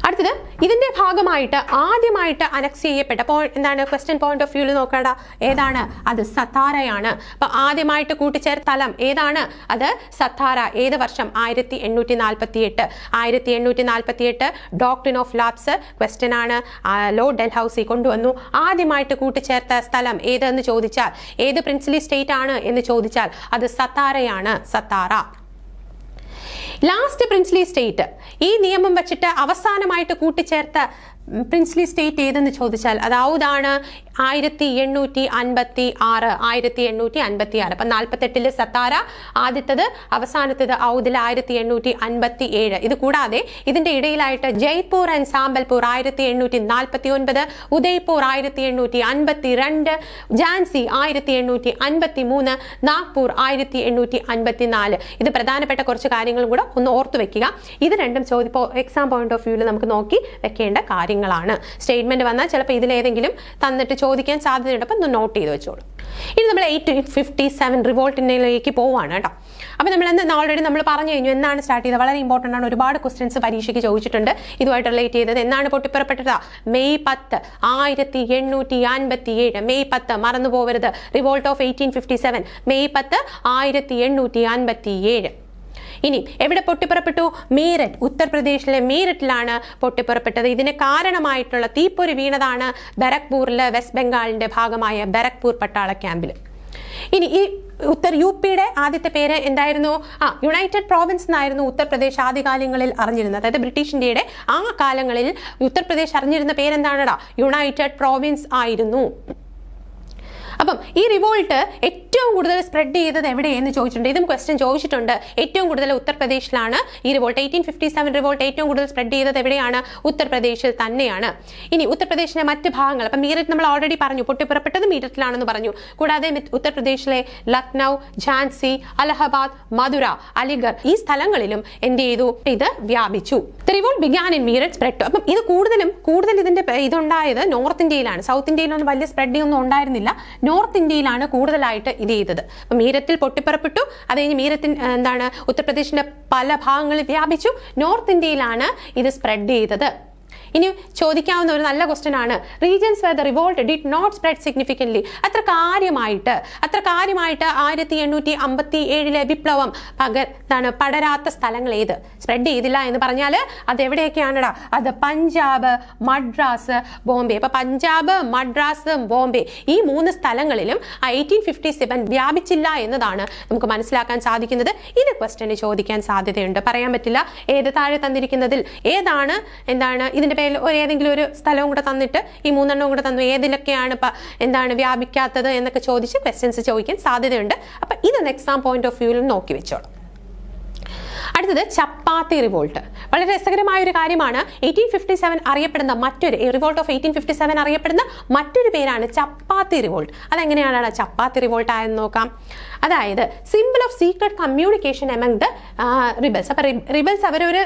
അടുത്തത് ഇതിന്റെ ഭാഗമായിട്ട് ആദ്യമായിട്ട് അനക്സ് ചെയ്യപ്പെട്ട എന്താണ്? ക്വസ്റ്റ്യൻ പോയിന്റ് ഓഫ് വ്യൂവിൽ നോക്കേണ്ട ഏതാണ്? അത് സത്താറയാണ്. അപ്പൊ ആദ്യമായിട്ട് കൂട്ടിച്ചേർത്ത സ്ഥലം ഏതാണ്? അത് സത്താറ. ഏത് വർഷം? 1848. 1848 ഡോക്ട്രിൻ ഓഫ് ലാപ്സ് ക്വസ്റ്റ്യൻ ആണ്. ലോർഡ് ഡൽഹൌസി കൊണ്ടുവന്നു. ആദ്യമായിട്ട് കൂട്ടിച്ചേർത്ത സ്ഥലം ഏതെന്ന് ചോദിച്ചാൽ, ഏത് പ്രിൻസ്ലി സ്റ്റേറ്റ് ആണ് എന്ന് ചോദിച്ചാൽ അത് സത്താറയാണ്. സത്താറ. ലാസ്റ്റ് പ്രിൻസ്ലി സ്റ്റേറ്റ്, ഈ നിയമം വെച്ചിട്ട് അവസാനമായിട്ട് കൂട്ടിച്ചേർത്ത പ്രിൻസ്ലി സ്റ്റേറ്റ് ഏതെന്ന് ചോദിച്ചാൽ അത് ഔദാണ്. 1856. 1856. അപ്പൊ 48 സത്താര ആദ്യത്തത്, അവസാനത്തത് ഔദിൽ 1857. ഇത് കൂടാതെ ഇതിന്റെ ഇടയിലായിട്ട് ജയ്പൂർ ആൻഡ് സാമ്പൽപൂർ 1849, ഉദയ്പൂർ 1852, ഝാൻസി 1853, നാഗ്പൂർ 1854. ഇത് പ്രധാനപ്പെട്ട കുറച്ച് കാര്യങ്ങളും കൂടെ ഒന്ന് ഓർത്തു വെക്കുക. ഇത് രണ്ടും എക്സാം പോയിന്റ് ഓഫ് വ്യൂവിൽ നമുക്ക് നോക്കി വെക്കേണ്ട കാര്യങ്ങളാണ്. സ്റ്റേറ്റ്മെന്റ് വന്നാൽ ചിലപ്പോൾ ഇതിലേതെങ്കിലും തന്നിട്ട് ചോദിക്കാൻ സാധ്യതയുണ്ട്, അപ്പം ഒന്ന് നോട്ട് ചെയ്ത് വെച്ചോളൂ. ഇനി നമ്മൾ 1857 റിവോൾട്ടിലേക്ക് പോവാണ് കേട്ടോ. അപ്പം ഓൾറെഡി നമ്മൾ പറഞ്ഞു കഴിഞ്ഞു എന്നാണ് സ്റ്റാർട്ട് ചെയ്തത്. വളരെ ഇമ്പോർട്ടൻ്റ് ആണ്, ഒരുപാട് ക്വസ്റ്റ്യൻസ് പരീക്ഷയ്ക്ക് ചോദിച്ചിട്ടുണ്ട് ഇതുമായിട്ട് റിലേറ്റ് ചെയ്തത്. എന്നാണ് പൊട്ടിപ്പുറപ്പെട്ടത്? മെയ് 10, 1857. മെയ് 10 മറന്നു പോകരുത്. Revolt of 1857 May 10, 1857. ഇനി എവിടെ പൊട്ടിപ്പുറപ്പെട്ടു? മീററ്റ്, ഉത്തർപ്രദേശിലെ മീററ്റിലാണ് പൊട്ടിപ്പുറപ്പെട്ടത്. ഇതിന് കാരണമായിട്ടുള്ള തീപ്പൊരി വീണതാണ് ബരക്പൂരിലെ വെസ്റ്റ് ബംഗാളിന്റെ ഭാഗമായ ബരക്പൂർ പട്ടാള ക്യാമ്പിൽ. ഇനി ഈ യുപിയുടെ ആദ്യത്തെ പേര് എന്തായിരുന്നു? യുണൈറ്റഡ് പ്രോവിൻസ് എന്നായിരുന്നു ഉത്തർപ്രദേശ് ആദ്യകാലങ്ങളിൽ അറിഞ്ഞിരുന്നത്. അതായത് ബ്രിട്ടീഷ് ഇന്ത്യയുടെ ആ കാലങ്ങളിൽ ഉത്തർപ്രദേശ് അറിഞ്ഞിരുന്ന പേരെന്താണെടാ? യുണൈറ്റഡ് പ്രോവിൻസ് ആയിരുന്നു. അപ്പം ഈ റിവോൾട്ട് ഏറ്റവും കൂടുതൽ സ്പ്രെഡ് ചെയ്തത് എവിടെയെന്ന് ചോദിച്ചിട്ടുണ്ട്. ഇതും ക്വസ്റ്റ്യൻ ചോദിച്ചിട്ടുണ്ട്. ഏറ്റവും കൂടുതൽ ഉത്തർപ്രദേശിലാണ് ഈ റിവോൾട്ട്. 1857 റിവോൾട്ട് ഏറ്റവും കൂടുതൽ സ്പ്രെഡ് ചെയ്തത് എവിടെയാണ്? ഉത്തർപ്രദേശിൽ തന്നെയാണ്. ഇനി ഉത്തർപ്രദേശിലെ മറ്റ് ഭാഗങ്ങൾ, അപ്പം മീററ്റ് നമ്മൾ ഓൾറെഡി പറഞ്ഞു, പൊട്ടിപ്പുറപ്പെട്ടത് മീററ്റിലാണെന്ന് പറഞ്ഞു. കൂടാതെ ഉത്തർപ്രദേശിലെ ലക്നൗ, ഝാൻസി, അലഹബാദ്, മധുര, അലിഗർ ഈ സ്ഥലങ്ങളിലും എന്ത് ചെയ്തു? ഇത് വ്യാപിച്ചു. Revolt began in Meerut, spread. അപ്പം ഇത് കൂടുതൽ ഇതിന്റെ ഇതുണ്ടായത് നോർത്ത് ഇന്ത്യയിലാണ്. സൗത്ത് ഇന്ത്യയിലൊന്നും വലിയ സ്പ്രെഡിംഗ് ഒന്നും ഉണ്ടായിരുന്നില്ല. നോർത്ത് ഇന്ത്യയിലാണ് കൂടുതലായിട്ട് ഇത് ചെയ്തത്. അപ്പം മീററ്റിൽ പൊട്ടിപ്പുറപ്പെട്ടു. അത് കഴിഞ്ഞ് മീററ്റിൻ ഉത്തർപ്രദേശിന്റെ പല ഭാഗങ്ങളിൽ വ്യാപിച്ചു. നോർത്ത് ഇന്ത്യയിലാണ് ഇത് സ്പ്രെഡ് ചെയ്തത്. ഇനി ചോദിക്കാവുന്ന ഒരു നല്ല ക്വസ്റ്റ്യൻ ആണ്, regions where the revolt did not spread significantly. അത്ര കാര്യമായിട്ട് 1857 വിപ്ലവം പടരാത്ത സ്ഥലങ്ങൾ ഏത്? സ്പ്രെഡ് ചെയ്തില്ല എന്ന് പറഞ്ഞാൽ അത് എവിടെയൊക്കെയാണടാ? അത് പഞ്ചാബ്, മദ്രാസ്, ബോംബെ. അപ്പൊ പഞ്ചാബ്, മദ്രാസ്, ബോംബെ ഈ 3 സ്ഥലങ്ങളിലും 1857 വ്യാപിച്ചില്ല എന്നതാണ് നമുക്ക് മനസ്സിലാക്കാൻ സാധിക്കുന്നത്. ഇത് ക്വസ്റ്റ്യന് ചോദിക്കാൻ സാധ്യതയുണ്ട്. പറയാൻ പറ്റില്ല ഏത് താഴെ തന്നിരിക്കുന്നതിൽ ഏതാണ് ഇതിന്റെ പേരിൽ ഏതെങ്കിലും ഒരു സ്ഥലവും കൂടെ തന്നിട്ട് ഈ 3 എണ്ണവും കൂടെ തന്നു, ഏതിലൊക്കെയാണ് വ്യാപിക്കാത്തത് എന്നൊക്കെ ചോദിച്ച് ക്വസ്റ്റ്യൻസ് ചോദിക്കാൻ സാധ്യതയുണ്ട്. അപ്പൊ ഇതൊന്ന് എക്സാം പോയിന്റ് ഓഫ് വ്യൂവിൽ നോക്കി വെച്ചോളാം. അടുത്തത് ചപ്പാത്തി റിവോൾട്ട്. വളരെ രസകരമായ ഒരു കാര്യമാണ്. 1857 അറിയപ്പെടുന്ന റിവോൾട്ട് ഓഫ് 1857 അറിയപ്പെടുന്ന മറ്റൊരു പേരാണ് ചപ്പാത്തി റിവോൾട്ട്. അതെങ്ങനെയാണ് ചപ്പാത്തി റിവോൾട്ട് ആയെന്ന് നോക്കാം. അതായത് symbol of secret communication among the rebels. അപ്പൊ റിബൽസ് അവരൊരു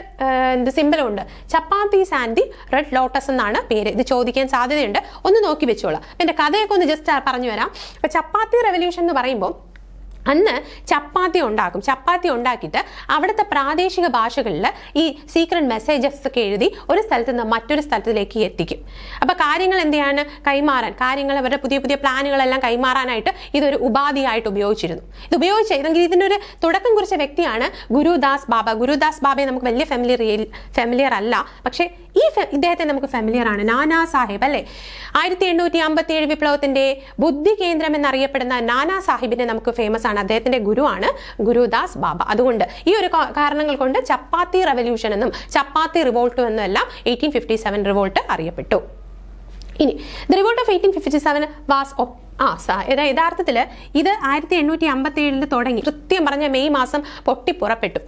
സിമ്പിളുണ്ട്, chapatis and the red lotus എന്നാണ് പേര്. ഇത് ചോദിക്കാൻ സാധ്യതയുണ്ട്. ഒന്ന് നോക്കി വെച്ചോളാം. എന്റെ കഥയൊക്കെ ഒന്ന് ജസ്റ്റ് പറഞ്ഞു വരാം. അപ്പൊ ചപ്പാത്തി റെവല്യൂഷൻ എന്ന് പറയുമ്പോൾ അന്ന് ചപ്പാത്തി ഉണ്ടാക്കിയിട്ട് അവിടുത്തെ പ്രാദേശിക ഭാഷകളിൽ ഈ സീക്രട്ട് മെസ്സേജസ് ഒക്കെ എഴുതി ഒരു സ്ഥലത്ത് നിന്ന് മറ്റൊരു സ്ഥലത്തിലേക്ക് എത്തിക്കും. അപ്പൊ കാര്യങ്ങൾ എന്തെയാണ് കാര്യങ്ങൾ അവരുടെ പുതിയ പ്ലാനുകളെല്ലാം കൈമാറാനായിട്ട് ഇതൊരു ഉപാധിയായിട്ട് ഉപയോഗിച്ചിരുന്നു. ഇത് ഉപയോഗിച്ചെങ്കിൽ ഇതിനൊരു തുടക്കം കുറിച്ച വ്യക്തിയാണ് ഗുരുദാസ് ബാബ. ഗുരുദാസ് ബാബയെ നമുക്ക് വലിയ ഫെമിലിയർ അല്ല, പക്ഷേ ഇദ്ദേഹത്തെ നമുക്ക് ഫെമിലിയർ ആണ്. നാനാ സാഹിബ് അല്ലെ? 1857 വിപ്ലവത്തിന്റെ ബുദ്ധി കേന്ദ്രം എന്നറിയപ്പെടുന്ന നാനാ സാഹിബിനെ നമുക്ക് ഫേമസ് ആണ്. അദ്ദേഹത്തിന്റെ ഗുരുവാണ് ഗുരുദാസ് ബാബ. അതുകൊണ്ട് ഈ ഒരു കാരണങ്ങൾ കൊണ്ട് ചപ്പാത്തി റെവല്യൂഷൻ എന്നും ചപ്പാത്തി റിവോൾട്ടും എന്നും എല്ലാം 1857 റിവോൾട്ട് അറിയപ്പെട്ടു. ഇനി ദ റിവോൾട്ട് ഓഫ് 1857 വാസ് യഥാർത്ഥത്തിൽ ഇത് 1857 തുടങ്ങി. കൃത്യം പറഞ്ഞ മെയ് മാസം പൊട്ടിപ്പുറപ്പെട്ടു.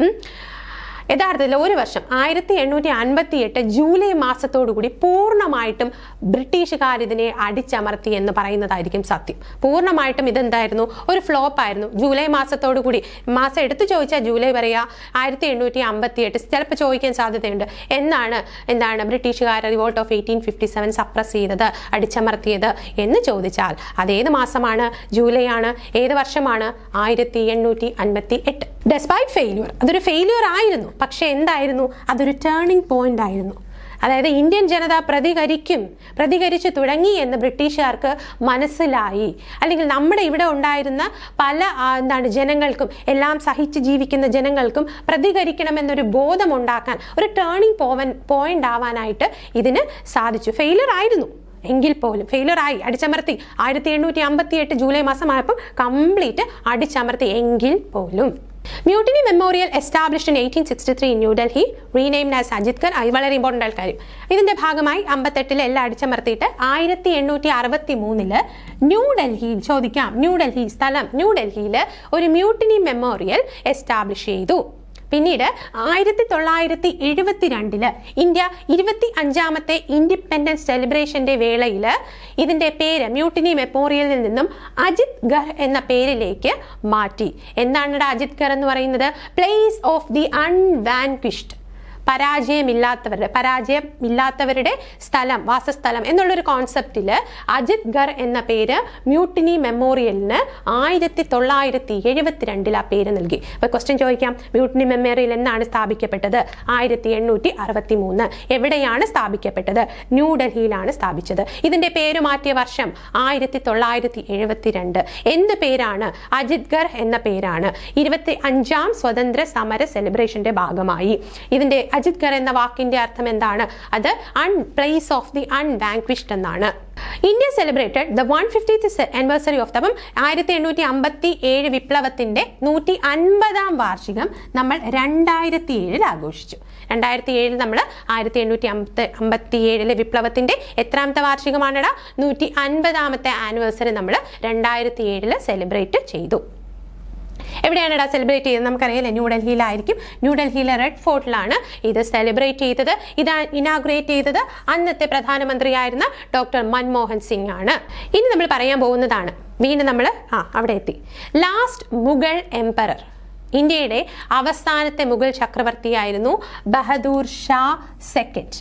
യഥാർത്ഥത്തിൽ ഒരു വർഷം 1858 ജൂലൈ മാസത്തോടുകൂടി പൂർണ്ണമായിട്ടും ബ്രിട്ടീഷുകാർ ഇതിനെ അടിച്ചമർത്തി എന്ന് പറയുന്നതായിരിക്കും സത്യം. പൂർണ്ണമായിട്ടും ഇതെന്തായിരുന്നു? ഒരു ഫ്ലോപ്പ് ആയിരുന്നു. ജൂലൈ മാസത്തോടുകൂടി, മാസം എടുത്തു ചോദിച്ചാൽ ജൂലൈ പറയുക, 1858 ചിലപ്പോൾ ചോദിക്കാൻ സാധ്യതയുണ്ട്. എന്താണ് ബ്രിട്ടീഷുകാർ റിവോൾട്ട് ഓഫ് 1857 സപ്രസ് ചെയ്തത്, അടിച്ചമർത്തിയത് എന്ന് ചോദിച്ചാൽ അതേത് മാസമാണ്? ജൂലൈ ആണ്. ഏത് വർഷമാണ്? 1858. ഡെസ്പൈറ്റ് ഫെയില്യൂർ, അതൊരു ഫെയില്യൂർ ആയിരുന്നു. പക്ഷെ എന്തായിരുന്നു? അതൊരു ടേണിംഗ് പോയിന്റ് ആയിരുന്നു. അതായത് ഇന്ത്യൻ ജനത പ്രതികരിച്ചു തുടങ്ങി എന്ന് ബ്രിട്ടീഷുകാർക്ക് മനസ്സിലായി. അല്ലെങ്കിൽ നമ്മുടെ ഇവിടെ ഉണ്ടായിരുന്ന പല ജനങ്ങൾക്കും, എല്ലാം സഹിച്ച് ജീവിക്കുന്ന ജനങ്ങൾക്കും പ്രതികരിക്കണമെന്നൊരു ബോധം ഉണ്ടാക്കാൻ, ഒരു ടേണിംഗ് പോയിന്റ് ആവാനായിട്ട് ഇതിന് സാധിച്ചു. ഫെയിലിയർ ആയിരുന്നു എങ്കിൽ പോലും, ഫെയിലിയർ ആയി, അടിച്ചമർത്തി. 1858 ജൂലൈ മാസമായപ്പോൾ കംപ്ലീറ്റ് അടിച്ചമർത്തി എങ്കിൽ പോലും. Mutiny Memorial established in 1863 in New Delhi, renamed as അജിത്കർ. വളരെ ഇമ്പോർട്ടൻ്റ് ആയ കാര്യം. ഇതിന്റെ ഭാഗമായി 58 എല്ലാം അടിച്ചമർത്തിയിട്ട് 1863 ന്യൂഡൽഹിയിൽ, ചോദിക്കാം, ന്യൂഡൽഹിയിൽ ഒരു മ്യൂട്ടിനി മെമ്മോറിയൽ എസ്റ്റാബ്ലിഷ് ചെയ്തു. പിന്നീട് 1972 ഇന്ത്യ 25ാമത്തെ ഇൻഡിപെൻഡൻസ് സെലിബ്രേഷന്റെ വേളയിൽ ഇതിന്റെ പേര് മ്യൂട്ടിനി മെമ്മോറിയലിൽ നിന്നും അജിത് ഗർ എന്ന പേരിലേക്ക് മാറ്റി. എന്താണ് അജിത് ഗർ എന്ന് പറയുന്നത്? പ്ലേസ് ഓഫ് ദി അൺവാൻക്വിഷ്ഡ്, പരാജയമില്ലാത്തവരുടെ സ്ഥലം, വാസസ്ഥലം എന്നുള്ളൊരു കോൺസെപ്റ്റില് അജിത് ഗർ എന്ന പേര് മ്യൂട്ടിനി മെമ്മോറിയലിന് 1972 ആ പേര് നൽകി. അപ്പൊ ക്വസ്റ്റ്യൻ ചോദിക്കാം, മ്യൂട്ടിനി മെമ്മോറിയൽ എന്നാണ് സ്ഥാപിക്കപ്പെട്ടത്? 1863. എവിടെയാണ് സ്ഥാപിക്കപ്പെട്ടത്? ന്യൂഡൽഹിയിലാണ് സ്ഥാപിച്ചത്. ഇതിന്റെ പേര് മാറ്റിയ വർഷം 1972. എന്ത് പേരാണ്? അജിത് ഗർ എന്ന പേരാണ്. 25ാം സ്വതന്ത്ര സമര സെലിബ്രേഷന്റെ ഭാഗമായി ഇതിന്റെ അജിത് ഘർ എന്ന വാക്കിന്റെ അർത്ഥം എന്താണ്? അത് പ്ലേസ് ഓഫ് ദി അൺവാങ്ക്വിഷ്ഡ് എന്നാണ്. India celebrated the 150th anniversary of the 1857 വിപ്ലവത്തിന്റെ 150ാം വാർഷികം നമ്മൾ 2007 ആഘോഷിച്ചു. 2007 നമ്മൾ 1857 വിപ്ലവത്തിന്റെ എത്രാമത്തെ വാർഷികമാണെടാ? 150ാമത്തെ ആനിവേഴ്സറി നമ്മൾ 2007 സെലിബ്രേറ്റ് ചെയ്തു. എവിടെയാണ് സെലിബ്രേറ്റ് ചെയ്തത്? നമുക്കറിയാലേ, ന്യൂഡൽഹിയിലായിരിക്കും. ന്യൂഡൽഹിയിലെ റെഡ് ഫോർട്ടിലാണ് ഇത് സെലിബ്രേറ്റ് ചെയ്തത്. ഇത് ഇനാഗുറേറ്റ് ചെയ്തത് അന്നത്തെ പ്രധാനമന്ത്രിയായിരുന്ന ഡോക്ടർ മൻമോഹൻ സിംഗ് ആണ്. ഇനി നമ്മൾ പറയാൻ പോകുന്നതാണ്, വീണ്ടും നമ്മൾ അവിടെ എത്തി. ലാസ്റ്റ് മുഗൾ എംപറർ, ഇന്ത്യയുടെ അവസാനത്തെ മുഗൾ ചക്രവർത്തിയായിരുന്നു ബഹദൂർ ഷാ സെക്കൻഡ്.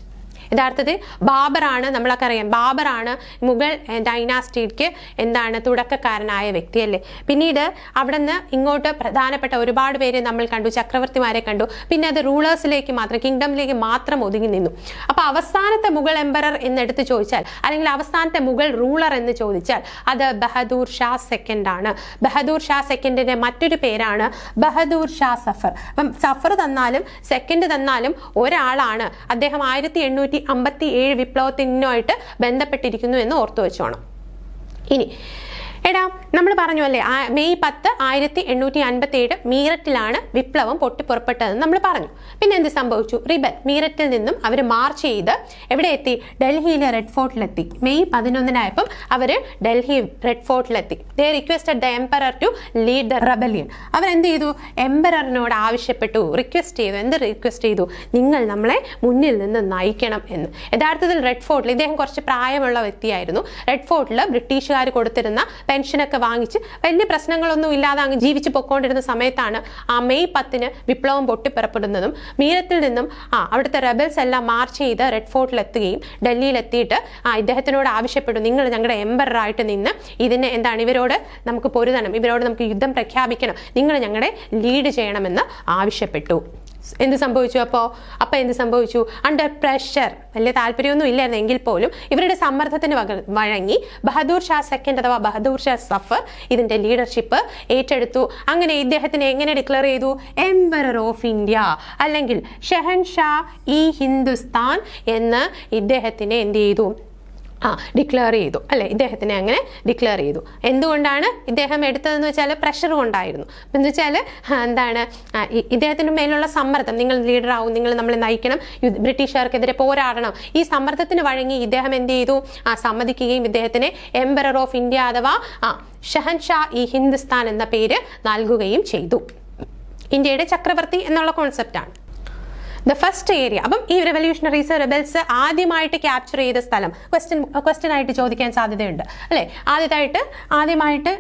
യഥാർത്ഥത്തിൽ ബാബറാണ്, നമ്മളൊക്കെ അറിയാം, ബാബറാണ് മുഗൾ ഡൈനാസ്റ്റിക്ക് തുടക്കക്കാരനായ വ്യക്തി അല്ലേ. പിന്നീട് അവിടെ നിന്ന് ഇങ്ങോട്ട് പ്രധാനപ്പെട്ട ഒരുപാട് പേര് നമ്മൾ കണ്ടു, ചക്രവർത്തിമാരെ കണ്ടു. പിന്നെ അത് റൂളേഴ്സിലേക്ക് മാത്രം, കിങ്ഡമിലേക്ക് മാത്രം ഒതുങ്ങി നിന്നു. അപ്പോൾ അവസാനത്തെ മുഗൾ എംപറർ എന്നെടുത്ത് ചോദിച്ചാൽ, അല്ലെങ്കിൽ അവസാനത്തെ മുഗൾ റൂളർ എന്ന് ചോദിച്ചാൽ അത് ബഹദൂർ ഷാ സെക്കൻഡ് ആണ്. ബഹദൂർ ഷാ സെക്കൻഡിന്റെ മറ്റൊരു പേരാണ് ബഹദൂർ ഷാ സഫർ. അപ്പം സഫർ തന്നാലും സെക്കൻഡ് തന്നാലും ഒരാളാണ്. അദ്ദേഹം 1857 വിപ്ലവത്തിനുമായിട്ട് ബന്ധപ്പെട്ടിരിക്കുന്നു എന്ന് ഓർത്തു വെച്ചോണം. ഇനി നമ്മൾ പറഞ്ഞു അല്ലേ, മെയ് 10, 1857 മീററ്റിലാണ് വിപ്ലവം പൊട്ടിപ്പുറപ്പെട്ടതെന്ന് നമ്മൾ പറഞ്ഞു. പിന്നെ എന്ത് സംഭവിച്ചു? റിബൽ മീററ്റിൽ നിന്നും അവർ മാർച്ച് ചെയ്ത് എവിടെ എത്തി? ഡൽഹിയിലെ റെഡ് ഫോർട്ടിലെത്തി. മെയ് 11 അവർ ഡൽഹി റെഡ് ഫോർട്ടിലെത്തി. They requested the emperor to lead the rebellion. അവരെന്ത് ചെയ്തു? എംപററിനോട് ആവശ്യപ്പെട്ടു, റിക്വസ്റ്റ് ചെയ്തു. എന്ത് റിക്വസ്റ്റ് ചെയ്തു? നിങ്ങൾ നമ്മളെ മുന്നിൽ നിന്ന് നയിക്കണം എന്ന്. യഥാർത്ഥത്തിൽ റെഡ് ഫോർട്ടിൽ, ഇദ്ദേഹം കുറച്ച് പ്രായമുള്ള വ്യക്തിയായിരുന്നു. റെഡ് ഫോർട്ടിൽ ബ്രിട്ടീഷുകാർ കൊടുത്തിരുന്ന പെൻഷനൊക്കെ വാങ്ങിച്ച് വലിയ പ്രശ്നങ്ങളൊന്നും ഇല്ലാതെ അങ്ങ് ജീവിച്ച് പൊക്കോണ്ടിരുന്ന സമയത്താണ് ആ മെയ് 10 വിപ്ലവം പൊട്ടിപ്പുറപ്പെടുന്നതും മീറത്തിൽ നിന്നും അവിടുത്തെ റെബൽസ് എല്ലാം മാർച്ച് ചെയ്ത് റെഡ് ഫോർട്ടിൽ എത്തുകയും ഡൽഹിയിൽ എത്തിയിട്ട് ഇദ്ദേഹത്തിനോട് ആവശ്യപ്പെട്ടു, നിങ്ങൾ ഞങ്ങളുടെ എംപററായിട്ട് നിന്ന് ഇതിനെ ഇവരോട് നമുക്ക് പൊരുതണം, ഇവരോട് നമുക്ക് യുദ്ധം പ്രഖ്യാപിക്കണം, നിങ്ങൾ ഞങ്ങളെ ലീഡ് ചെയ്യണമെന്ന് ആവശ്യപ്പെട്ടു. എന്ത് സംഭവിച്ചു? അപ്പോൾ എന്ത് സംഭവിച്ചു? അണ്ടർ പ്രഷർ, വലിയ താല്പര്യമൊന്നും ഇല്ലായിരുന്നു എങ്കിൽ പോലും ഇവരുടെ സമ്മർദ്ദത്തിന് വഴങ്ങി ബഹദൂർ ഷാ സെക്കൻഡ് അഥവാ ബഹദൂർ ഷാ സഫർ ഇതിന്റെ ലീഡർഷിപ്പ് ഏറ്റെടുത്തു. അങ്ങനെ ഇദ്ദേഹത്തിനെ എങ്ങനെ ഡിക്ലെയർ ചെയ്തു? എംപറർ ഓഫ് ഇന്ത്യ, അല്ലെങ്കിൽ ഷെഹൻഷാ ഇ ഹിന്ദുസ്ഥാൻ എന്ന് ഇദ്ദേഹത്തിനെ എന്ത് ചെയ്തു? ഡിക്ലെയർ ചെയ്തു അല്ലെ. ഇദ്ദേഹത്തിനെ അങ്ങനെ ഡിക്ലെയർ ചെയ്തു. എന്തുകൊണ്ടാണ് ഇദ്ദേഹം എടുത്തതെന്ന് വെച്ചാൽ പ്രഷർ കൊണ്ടായിരുന്നു. എന്ന് വെച്ചാൽ ഇദ്ദേഹത്തിന് മേലുള്ള സമ്മർദ്ദം, നിങ്ങൾ ലീഡർ ആവും, നിങ്ങൾ നമ്മളെ നയിക്കണം, ബ്രിട്ടീഷുകാർക്കെതിരെ പോരാടണം, ഈ സമ്മർദ്ദത്തിന് വഴങ്ങി ഇദ്ദേഹം എന്ത് ചെയ്തു? സമ്മതിക്കുകയും ഇദ്ദേഹത്തിനെ എംപറർ ഓഫ് ഇന്ത്യ അഥവാ ഷഹൻഷാ ഇ ഹിന്ദുസ്ഥാൻ എന്ന പേര് നൽകുകയും ചെയ്തു. ഇന്ത്യയുടെ ചക്രവർത്തി എന്നുള്ള കോൺസെപ്റ്റാണ് ദ ഫസ്റ്റ് ഏരിയ. അപ്പം ഈ റെവല്യൂഷണറീസ്, റെബൽസ് ആദ്യമായിട്ട് ക്യാപ്ചർ ചെയ്ത സ്ഥലം ക്വസ്റ്റ്യൻ ആയിട്ട് ചോദിക്കാൻ സാധ്യതയുണ്ട് അല്ലേ. ആദ്യമായിട്ട്